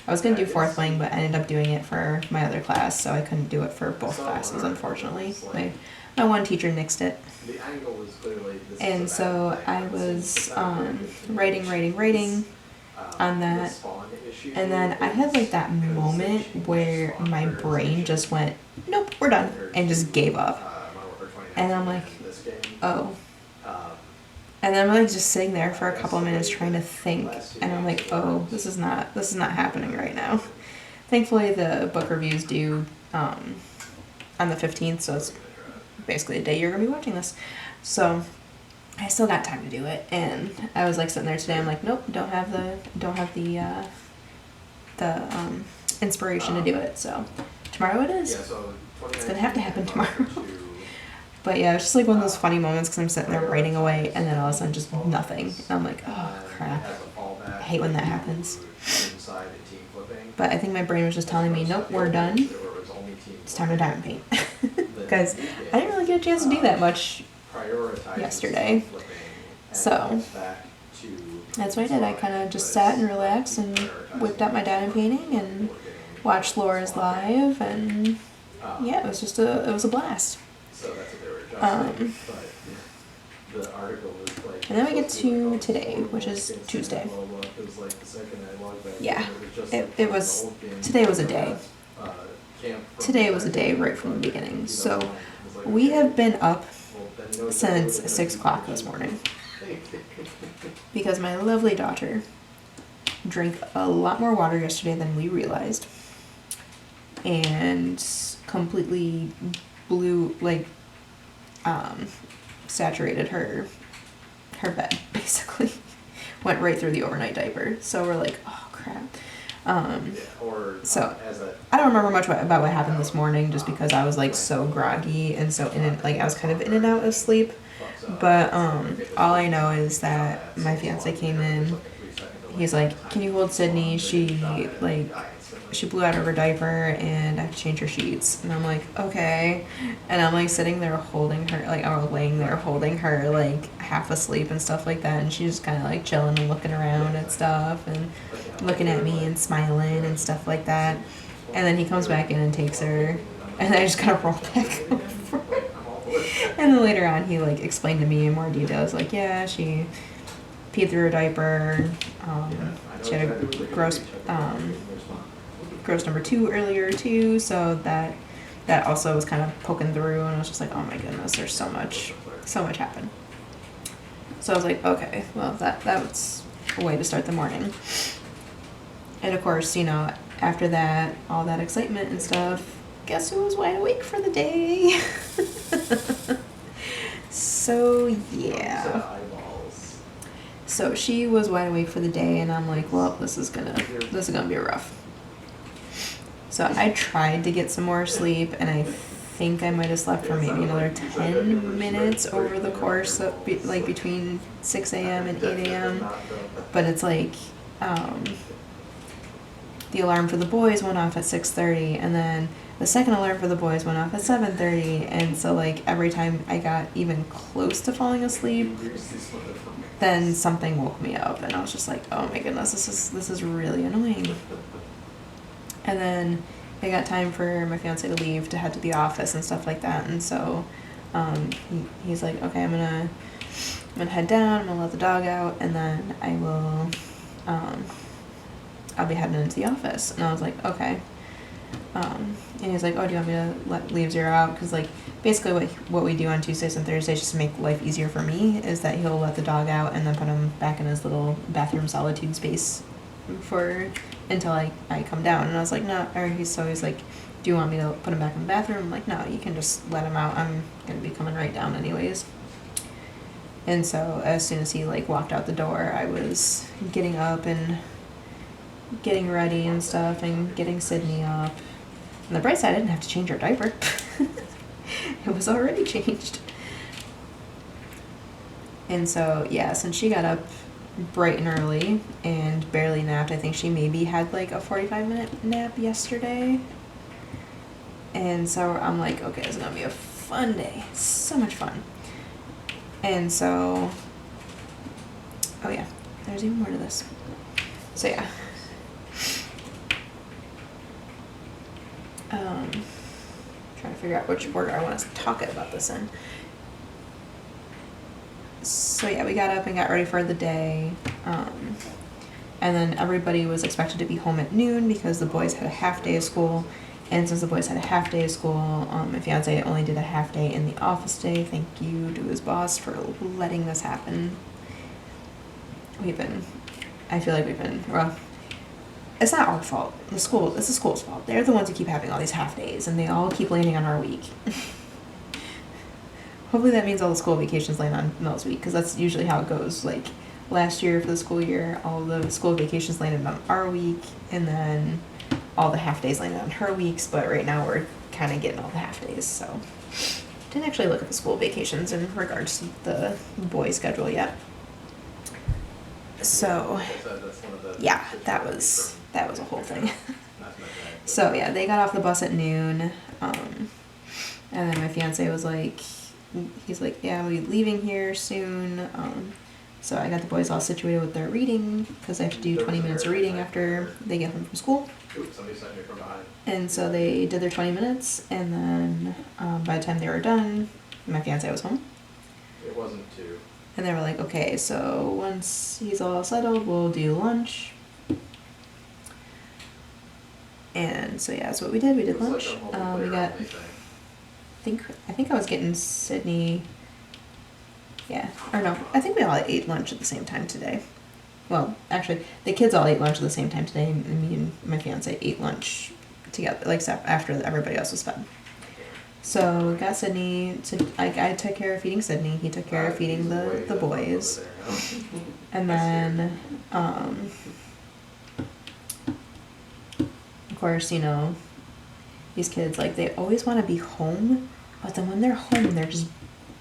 I was going to do Fourth Wing, but I ended up doing it for my other class, so I couldn't do it for both classes, unfortunately. My one teacher nixed it. And so I was writing on that. And then I had, like, that moment where my brain just went, nope, we're done, and just gave up. And I'm like, oh. And then I'm, like, just sitting there for a couple of minutes trying to think, and I'm like, oh, this is not happening right now. Thankfully, the book reviews due on the 15th, so it's basically the day you're gonna be watching this. So I still got time to do it, and I was, like, sitting there today. I'm like, nope, don't have the inspiration to do it. So tomorrow it is. It's gonna have to happen tomorrow. But yeah, it's just, like, one of those funny moments, because I'm sitting there writing away, and then all of a sudden just nothing. And I'm like, oh crap. I hate when that happens. But I think my brain was just telling me, nope, we're done. It's time to diamond paint. Because I didn't really get a chance to do that much yesterday. So that's what I did. I kind of just sat and relaxed and whipped out my diamond painting and watched Laura's live, and yeah, it was a blast. And then we get to today, which is Tuesday. Yeah, today was a day. Today was a day right from the beginning. So we have been up since 6 o'clock this morning because my lovely daughter drank a lot more water yesterday than we realized, and completely saturated her bed, basically. Went right through the overnight diaper. So we're like, oh crap. So I don't remember much about what happened this morning, just because I was, like, so groggy and so I was kind of in and out of sleep. But all I know is that my fiance came in. He's like, can you hold Sydney? She blew out of her diaper and I have to change her sheets. And I'm like, okay. And I'm, like, sitting there holding her, like, I was laying there holding her, like, half asleep and stuff like that. And she's just kind of, like, chilling and looking around and stuff and looking at me and smiling and stuff like that. And then he comes back in and takes her, and I just kind of roll back over. And then later on, he, like, explained to me in more detail. It's like, yeah, she peed through her diaper. She had a gross number 2 earlier too, so that also was kind of poking through, and I was just like, oh my goodness, there's so much happened. So I was like, okay, well, that was a way to start the morning. And of course, you know, after that, all that excitement and stuff, guess who was wide awake for the day? So yeah. So she was wide awake for the day, and I'm like, well, this is gonna be rough. So I tried to get some more sleep, and I think I might have slept for maybe another 10 minutes over the course of, like, between 6 a.m. and 8 a.m. But it's like, the alarm for the boys went off at 6:30, and then the second alarm for the boys went off at 7:30, and so, like, every time I got even close to falling asleep, then something woke me up, and I was just like, oh my goodness, this is really annoying. And then I got time for my fiance to leave to head to the office and stuff like that, and so he's like, okay, I'm gonna head down, I'm gonna let the dog out, and then I will I'll be heading into the office. And I was like, okay. And he's like, oh, do you want me to leave Zero out? Because, like, basically what we do on Tuesdays and Thursdays just to make life easier for me is that he'll let the dog out and then put him back in his little bathroom solitude space until I come down. And I was like, no. Or he's like, do you want me to put him back in the bathroom? I'm like, no, you can just let him out. I'm going to be coming right down anyways. And so as soon as he, like, walked out the door, I was getting up and getting ready and stuff and getting Sydney up. On the bright side, I didn't have to change her diaper. It was already changed. And so, yeah, since she got up bright and early and barely napped, I think she maybe had like a 45-minute nap yesterday. And so I'm like, okay, it's gonna be a fun day. So much fun. And so, oh yeah, there's even more to this. So yeah. Trying to figure out which order I want to talk about this in. So yeah, we got up and got ready for the day. And then everybody was expected to be home at noon because the boys had a half day of school. And since the boys had a half day of school, my fiance only did a half day in the office day. Thank you to his boss for letting this happen. I feel like well, it's not our fault. It's the school's fault. They're the ones who keep having all these half days, and they all keep landing on our week. Hopefully that means all the school vacations land on Mel's week, because that's usually how it goes. Like, last year for the school year, all the school vacations landed on our week, and then all the half days landed on her weeks, but right now we're kind of getting all the half days, so. Didn't actually look at the school vacations in regards to the boy schedule yet. So, yeah, that was a whole thing. So yeah, they got off the bus at noon, and then my fiance was like, he's like, yeah, we'll be leaving here soon. So I got the boys all situated with their reading because I have to do 20 minutes of reading after they get home from school. And so they did their 20 minutes, and then by the time they were done, my fiance was home. It wasn't too. And they were like, okay, so once he's all settled, we'll do lunch. And so yeah, that's what we did. We did lunch. We got, I think I was getting Sydney. Yeah, or no, I think we all ate lunch at the same time today. Well, actually, the kids all ate lunch at the same time today, and me and my fiance ate lunch together, like after everybody else was fed. So we got Sydney. I took care of feeding Sydney. He took care of feeding the boys. And then, of course, you know, these kids, like, they always want to be home, but then when they're home, they're just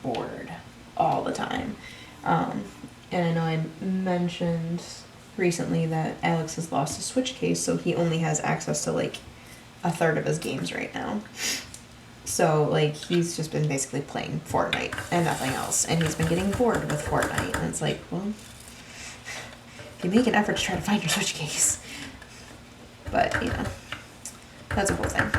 bored all the time. And I know I mentioned recently that Alex has lost his Switch case, so he only has access to, like, a third of his games right now. So, like, he's just been basically playing Fortnite and nothing else. And he's been getting bored with Fortnite. And it's like, well, you make an effort to try to find your Switch case. But, you know, that's a whole thing.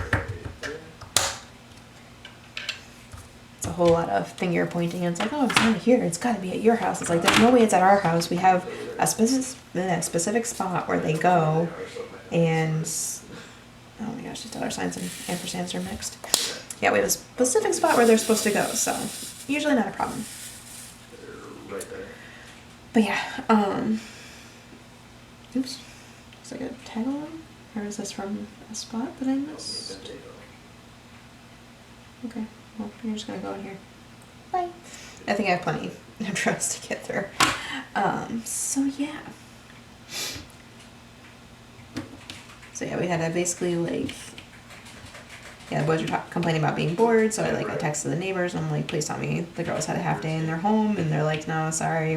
It's a whole lot of finger pointing. And it's like, oh, it's not here. It's got to be at your house. It's like, there's no way it's at our house. We have a specific spot where they go. And, oh my gosh, these dollar signs and ampersands are mixed. Yeah, we have a specific spot where they're supposed to go, so usually not a problem. Right there. But yeah, oops. Is that a tag on? Or is this from a spot that I missed? Okay, well, you're just gonna go in here. Bye. I think I have plenty of drugs to get through. So yeah. So yeah, we had to basically, like, yeah, the boys were complaining about being bored, so I texted the neighbors, and I'm like, please tell me the girls had a half day and they're home, and they're like, no, sorry,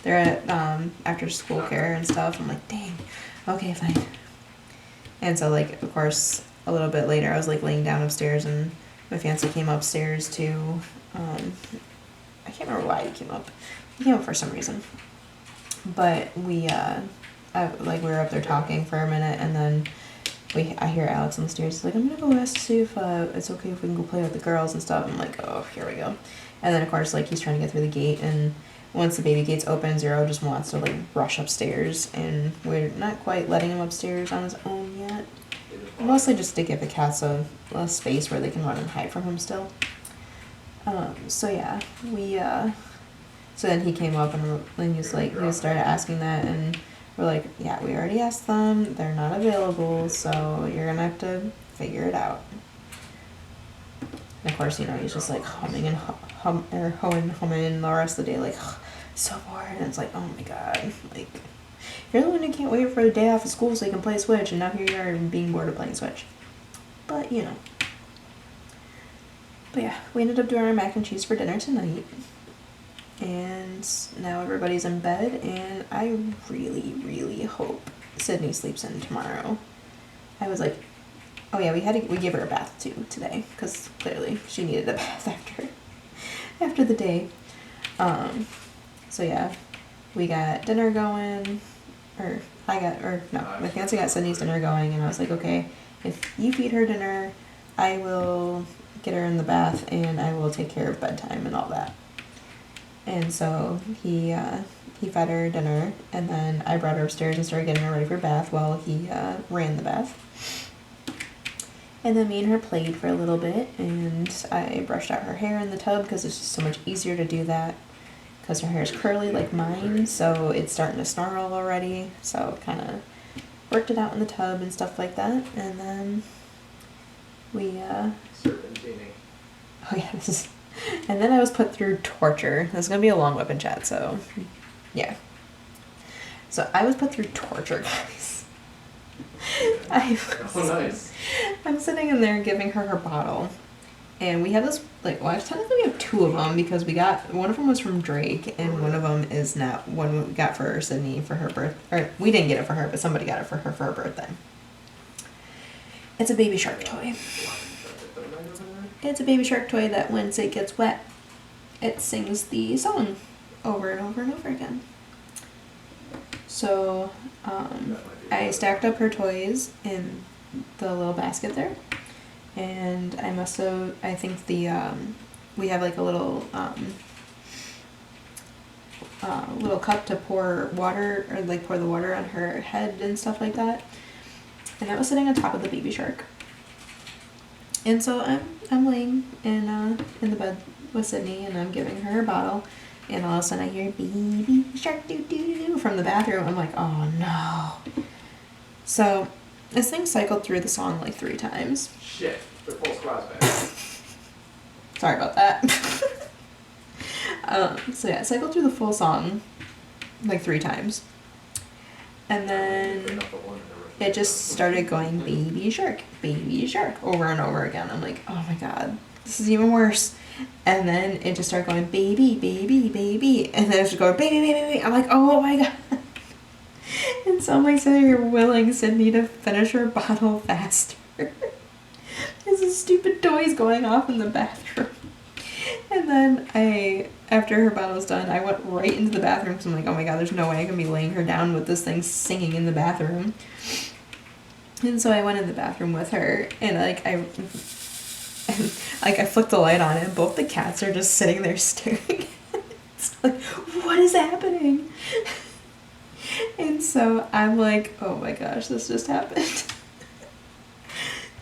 they're at after school care and stuff. I'm like, dang, okay, fine. And so, like, of course, a little bit later, I was, like, laying down upstairs, and my fiance came upstairs to, I can't remember why he came up. He came up for some reason. But we were up there talking for a minute, and then I hear Alex on the stairs. He's like, I'm gonna go ask to see if it's okay if we can go play with the girls and stuff. I'm like, oh, here we go. And then, of course, like, he's trying to get through the gate, and once the baby gates open, Zero just wants to, like, rush upstairs, and we're not quite letting him upstairs on his own yet. Mostly just to give the cats a space where they can run and hide from him still. So yeah, so then he came up and he was like, he started asking that, and we're like, yeah, we already asked them, they're not available, so you're gonna have to figure it out. And of course, you know, he's just like humming and humming the rest of the day, like, so bored, and it's like, oh my god, like, you're the one who can't wait for the day off of school so you can play Switch, and now here you are being bored of playing Switch. But, you know. But yeah, we ended up doing our mac and cheese for dinner tonight. And now everybody's in bed, and I really, really hope Sydney sleeps in tomorrow. I was like, oh yeah, we gave her a bath too today, because clearly she needed a bath after the day. So yeah, we got dinner going, my fiance got Sydney's dinner going, and I was like, okay, if you feed her dinner, I will get her in the bath, and I will take care of bedtime and all that. And so he fed her dinner, and then I brought her upstairs and started getting her ready for bath while he ran the bath. And then me and her played for a little bit, and I brushed out her hair in the tub because it's just so much easier to do that because her hair is curly like mine, so it's starting to snarl already. So kind of worked it out in the tub and stuff like that, and then we serpentining. Oh yeah, and then I was put through torture. This is gonna be a long WIP and chat, so yeah. So I was put through torture, guys. Nice. I'm sitting in there giving her her bottle, and we have this technically we have two of them because one of them was from Drake, and one of them is not one we got for Sydney for her birth. Or we didn't get it for her, but somebody got it for her birthday. It's a baby shark toy. It's a baby shark toy that once it gets wet, it sings the song over and over and over again. So I stacked up her toys in the little basket there, and I think we have like a little little cup to pour water, or like pour the water on her head and stuff like that, and that was sitting on top of the baby shark. And so I'm laying in the bed with Sydney, and I'm giving her her bottle, and all of a sudden I hear baby shark doo doo doo from the bathroom. I'm like, oh no. So this thing cycled through the song like 3 times. Shit, the full squad's back. Sorry about that. So yeah, it cycled through the full song like 3 times. And then it just started going baby shark over and over again. I'm like, oh my god, this is even worse. And then it just started going baby, baby, baby, and then it just going baby, baby, baby. I'm like, oh my god. And so I'm like sitting here willing Sydney to finish her bottle faster. This stupid toy's going off in the bathroom. And then after her bottle was done, I went right into the bathroom because I'm like, oh my god, there's no way I can be laying her down with this thing singing in the bathroom. And so I went in the bathroom with her, and I flicked the light on, and both the cats are just sitting there staring. It's like, what is happening? And so I'm like, oh my gosh, this just happened.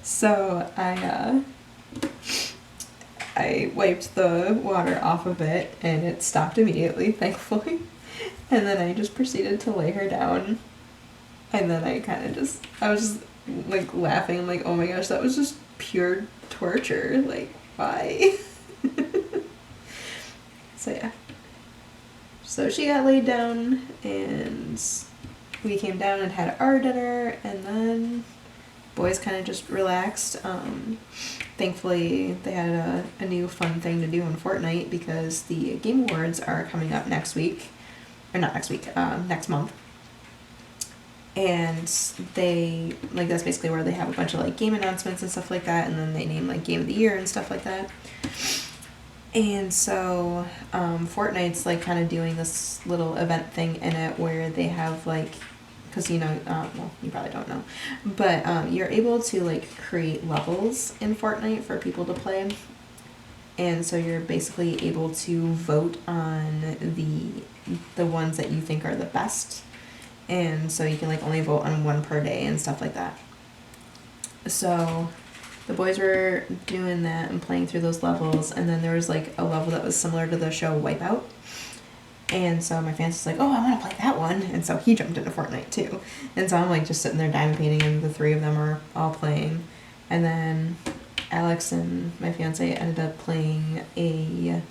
So I wiped the water off of it, and it stopped immediately, thankfully. And then I just proceeded to lay her down. And then I was just like laughing. I'm like, oh my gosh, that was just pure torture. Like, why? So yeah. So she got laid down, and we came down and had our dinner, and then boys kind of just relaxed. Thankfully, they had a new fun thing to do in Fortnite because the Game Awards are coming up next week. Or not next week, next month. And that's basically where they have a bunch of like game announcements and stuff like that, and then they name like Game of the Year and stuff like that. And so Fortnite's like kind of doing this little event thing in it where they have like, because you know, well, you probably don't know, but you're able to like create levels in Fortnite for people to play. And so you're basically able to vote on the ones that you think are the best. And so you can like only vote on one per day and stuff like that. So the boys were doing that and playing through those levels, and then there was like a level that was similar to the show Wipeout. And so my fiance's like, oh, I want to play that one. And so he jumped into Fortnite too. And so I'm like just sitting there diamond painting, and the three of them are all playing. And then Alex and my fiance ended up playing a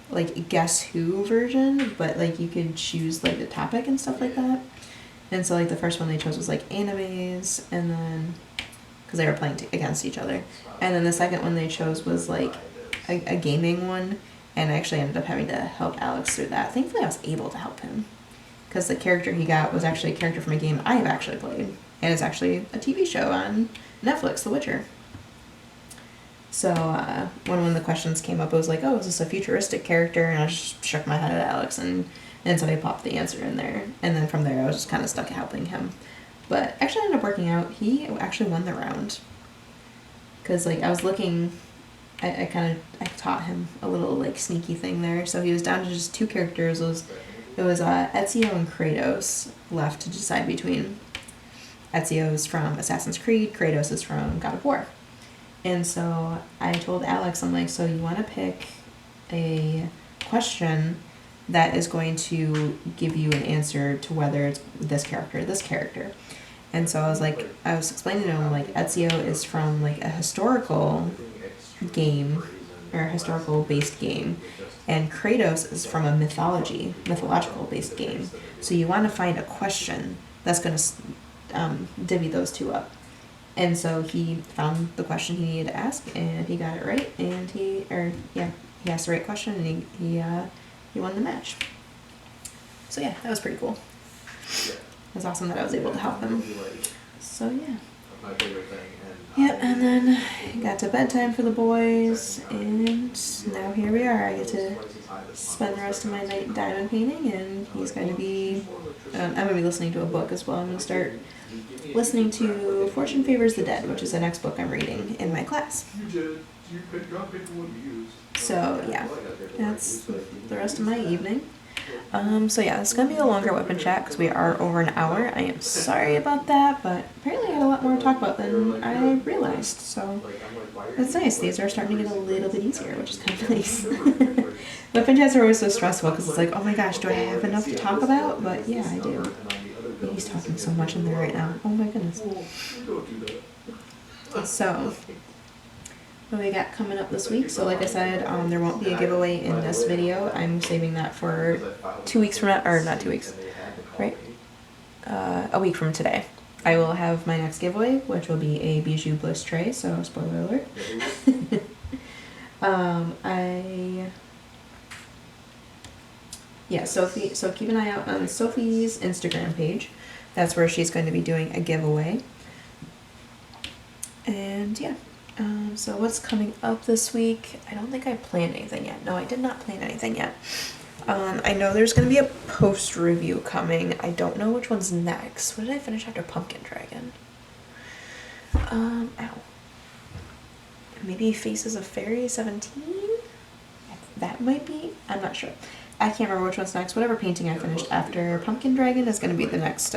like Guess Who version, but like you could choose like the topic and stuff like that. And so like the first one they chose was like animes, and then because they were playing against each other, and then the second one they chose was like a gaming one, and I actually ended up having to help Alex through that. Thankfully I was able to help him because the character he got was actually a character from a game I have actually played, and it's actually a TV show on Netflix, The Witcher. So when one of the questions came up, it was like, oh, is this a futuristic character? And I just shook my head at Alex, and so he popped the answer in there. And then from there, I was just kind of stuck at helping him. But actually ended up working out. He actually won the round. Because, like, I was looking, I taught him a little, like, sneaky thing there. So he was down to just two characters. It was Ezio and Kratos left to decide between. Ezio is from Assassin's Creed. Kratos is from God of War. And so I told Alex, I'm like, so you want to pick a question that is going to give you an answer to whether it's this character or this character. And so I was explaining to him, like, Ezio is from, like, a historical game, or a historical based game, and Kratos is from a mythological based game. So you want to find a question that's going to divvy those two up. And so he found the question he needed to ask, and he got it right, and he asked the right question, and he won the match. So yeah, that was pretty cool. It was awesome that I was able to help him. So yeah. Yep, and then got to bedtime for the boys, and now here we are. I get to spend the rest of my night diamond painting, and he's going to be, I'm going to be listening to a book as well. I'm going to start listening to Fortune Favors the Dead, which is the next book I'm reading in my class. So yeah, that's the rest of my evening. So yeah, it's going to be a longer WIP and chat because we are over an hour. I am sorry about that, but apparently I had a lot more to talk about than I realized, so that's nice. These are starting to get a little bit easier, which is kind of nice. WIP and chats are always so stressful because it's like, oh my gosh, do I have enough to talk about? But yeah, I do. He's talking so much in there right now. Oh my goodness. So, what do we got coming up this week? So like I said, there won't be a giveaway in this video. I'm saving that for 2 weeks from now, or not 2 weeks, right? A week from today. I will have my next giveaway, which will be a Bijou Bliss tray, so spoiler alert. Sophie, so keep an eye out on Sophie's Instagram page. That's where she's going to be doing a giveaway. And yeah, so what's coming up this week? I don't think I planned anything yet. No, I did not plan anything yet. I know there's going to be a post review coming. I don't know which one's next. What did I finish after Pumpkin Dragon? Ow. Maybe Faces of Fairy 17? That might be? I'm not sure. I can't remember which one's next. Whatever painting I finished after Pumpkin Dragon is going to be the next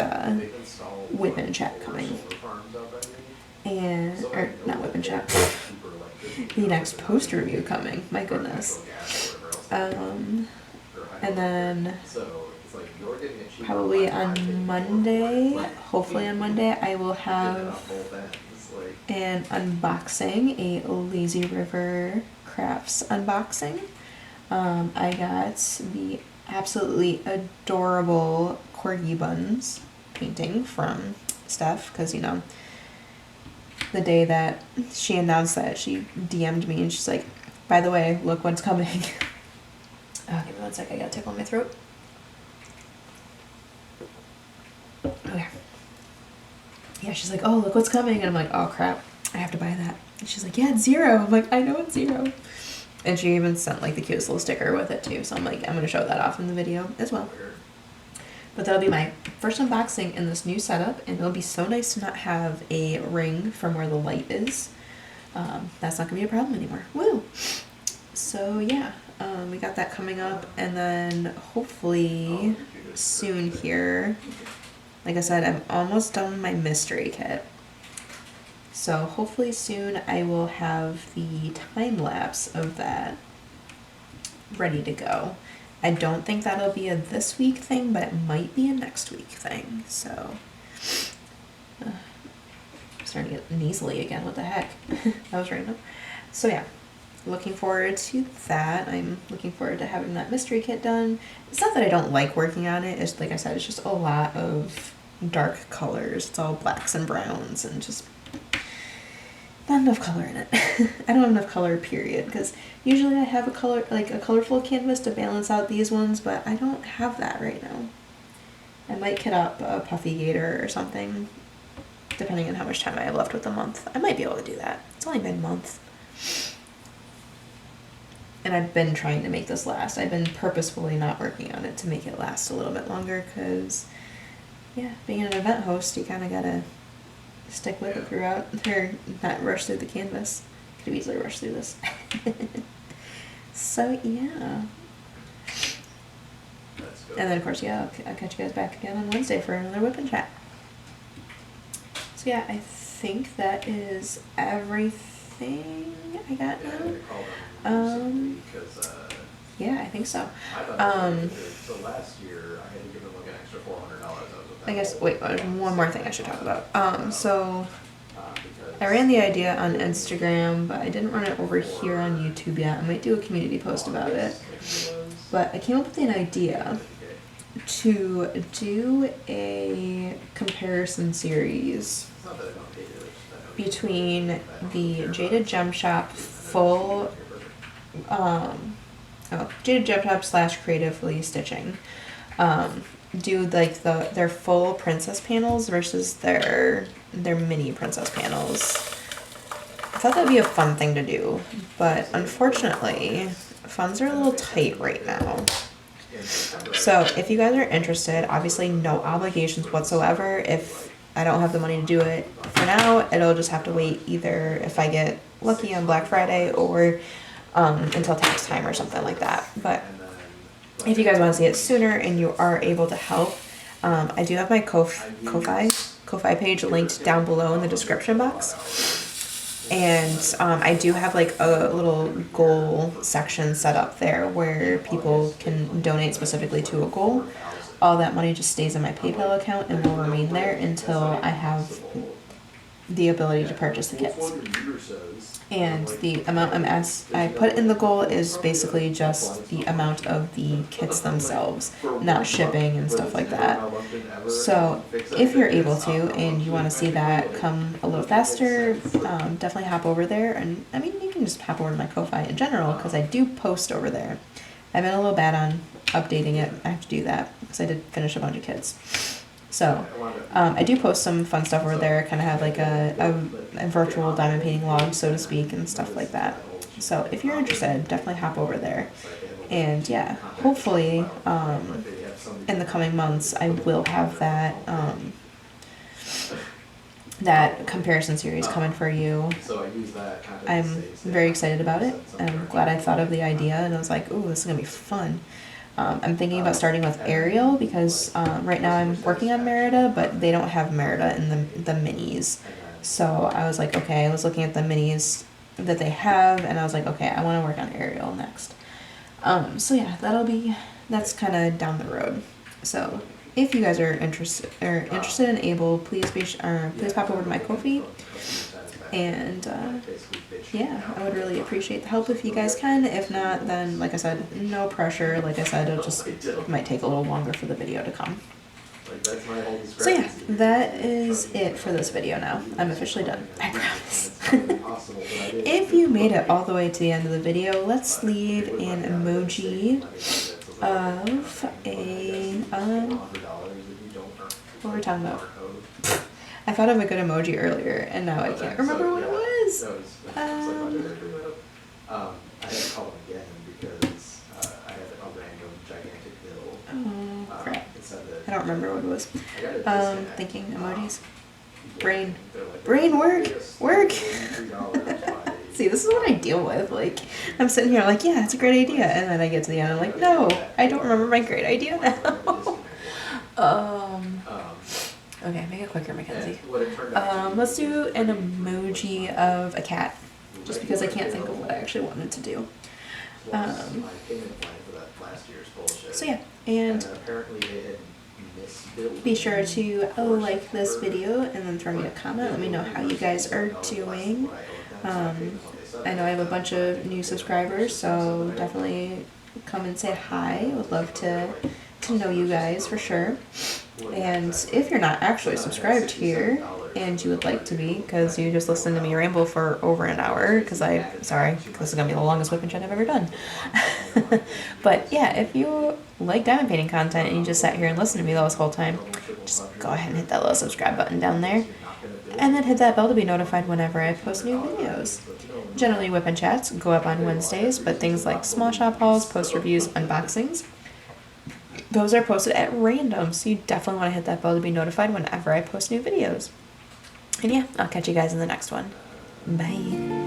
WIP and chat coming. Or not WIP and chat. The next post review coming. My goodness. And then probably on Monday, hopefully on Monday, I will have an unboxing, a Lazy River Crafts unboxing. I got the absolutely adorable Corgi Buns painting from Steph, because, you know, the day that she announced that, she DM'd me and she's like, by the way, look what's coming. Give me 1 sec, I got a tickle in my throat. Okay. Yeah, she's like, oh, look what's coming. And I'm like, oh crap, I have to buy that. And she's like, yeah, it's 0. I'm like, I know it's 0. And she even sent like the cutest little sticker with it too. So I'm like, I'm going to show that off in the video as well. But that'll be my first unboxing in this new setup. And it'll be so nice to not have a ring from where the light is. That's not going to be a problem anymore. Woo! So yeah, we got that coming up. And then hopefully soon here, like I said, I'm almost done with my mystery kit. So hopefully soon I will have the time lapse of that ready to go. I don't think that'll be a this week thing, but it might be a next week thing. So I'm starting to get nasally again. What the heck? That was random. So yeah, looking forward to that. I'm looking forward to having that mystery kit done. It's not that I don't like working on it. It's like I said, it's just a lot of dark colors. It's all blacks and browns and just not enough color in it. I don't have enough color, period, because usually I have a colorful canvas to balance out these ones, but I don't have that right now. I might kit up a puffy gator or something, depending on how much time I have left with the month. I might be able to do that. It's only been a month. And I've been trying to make this last. I've been purposefully not working on it to make it last a little bit longer, because, yeah, being an event host, you kind of gotta stick with it throughout, or not rush through the canvas. Could have easily rushed through this. So yeah. And then of course, yeah, I'll catch you guys back again on Wednesday for another whip and chat. So yeah, I think that is everything I got now. Yeah, I think so. So last year I had to give them like an extra $400. I guess, wait, there's one more thing I should talk about. So I ran the idea on Instagram, but I didn't run it over here on YouTube yet. I might do a community post about it. But I came up with an idea to do a comparison series between the Jaded Gem Shop Jaded Gem Shop / Creatively Stitching. Do like their full princess panels versus their mini princess panels. I thought that'd be a fun thing to do, but unfortunately, funds are a little tight right now. So if you guys are interested, obviously no obligations whatsoever. If I don't have the money to do it for now, it'll just have to wait either if I get lucky on Black Friday or until tax time or something like that. But if you guys want to see it sooner and you are able to help, I do have my Ko-Fi page linked down below in the description box. And I do have like a little goal section set up there where people can donate specifically to a goal. All that money just stays in my PayPal account and will remain there until I have the ability to purchase the kits. And the amount I put in the goal is basically just the amount of the kits themselves, not shipping and stuff like that. So if you're able to and you want to see that come a little faster, definitely hop over there. And I mean, you can just hop over to my Ko-Fi in general, because I do post over there. I've been a little bad on updating it. I have to do that because I did finish a bunch of kits. So I do post some fun stuff over there, kind of have like a virtual diamond painting log, so to speak, and stuff like that. So if you're interested, definitely hop over there. And yeah, hopefully in the coming months I will have that that comparison series coming for you. I'm very excited about it. I'm glad I thought of the idea, and I was like, ooh, this is gonna be fun. I'm thinking about starting with Ariel because right now I'm working on Merida, but they don't have Merida in the minis. So I was like, okay, I was looking at the minis that they have, and I was like, okay, I want to work on Ariel next. So yeah, that's kind of down the road. So if you guys are interested and able, please pop over to my Ko-Fi. And yeah, I would really appreciate the help if you guys can. If not, then like I said, no pressure. Like I said, it might take a little longer for the video to come. So yeah, that is it for this video now. I'm officially done, I promise. If you made it all the way to the end of the video, let's leave an emoji of a, what were we talking about? I thought of a good emoji earlier, and now I can't remember what it was. I had to call him again because I had a random gigantic bill. Oh, crap. I don't remember what it was. Thinking emojis. Brain work. See, this is what I deal with. Like, I'm sitting here like, yeah, it's a great idea, and then I get to the end, I'm like, no, I don't remember my great idea now. Okay, make it quicker, Mackenzie. What it turned out to be Let's do an emoji of a cat, just because I can't think of what I actually wanted to do. was my payment plan for that last year's bullshit. So yeah, and apparently they had misbilled. be sure to like this video and then throw me a comment. Let me know how you guys are doing. I know I have a bunch of new subscribers, so definitely come and say hi. Would love to know you guys for sure. And if you're not actually subscribed here and you would like to be, because you just listened to me ramble for over an hour, because sorry, this is gonna be the longest whip and chat I've ever done. But yeah, if you like diamond painting content and you just sat here and listened to me this whole time, just go ahead and hit that little subscribe button down there, and then hit that bell to be notified whenever I post new videos. Generally, whip and chats go up on Wednesdays, but things like small shop hauls, post reviews, unboxings, those are posted at random, so you definitely want to hit that bell to be notified whenever I post new videos. And yeah, I'll catch you guys in the next one. Bye.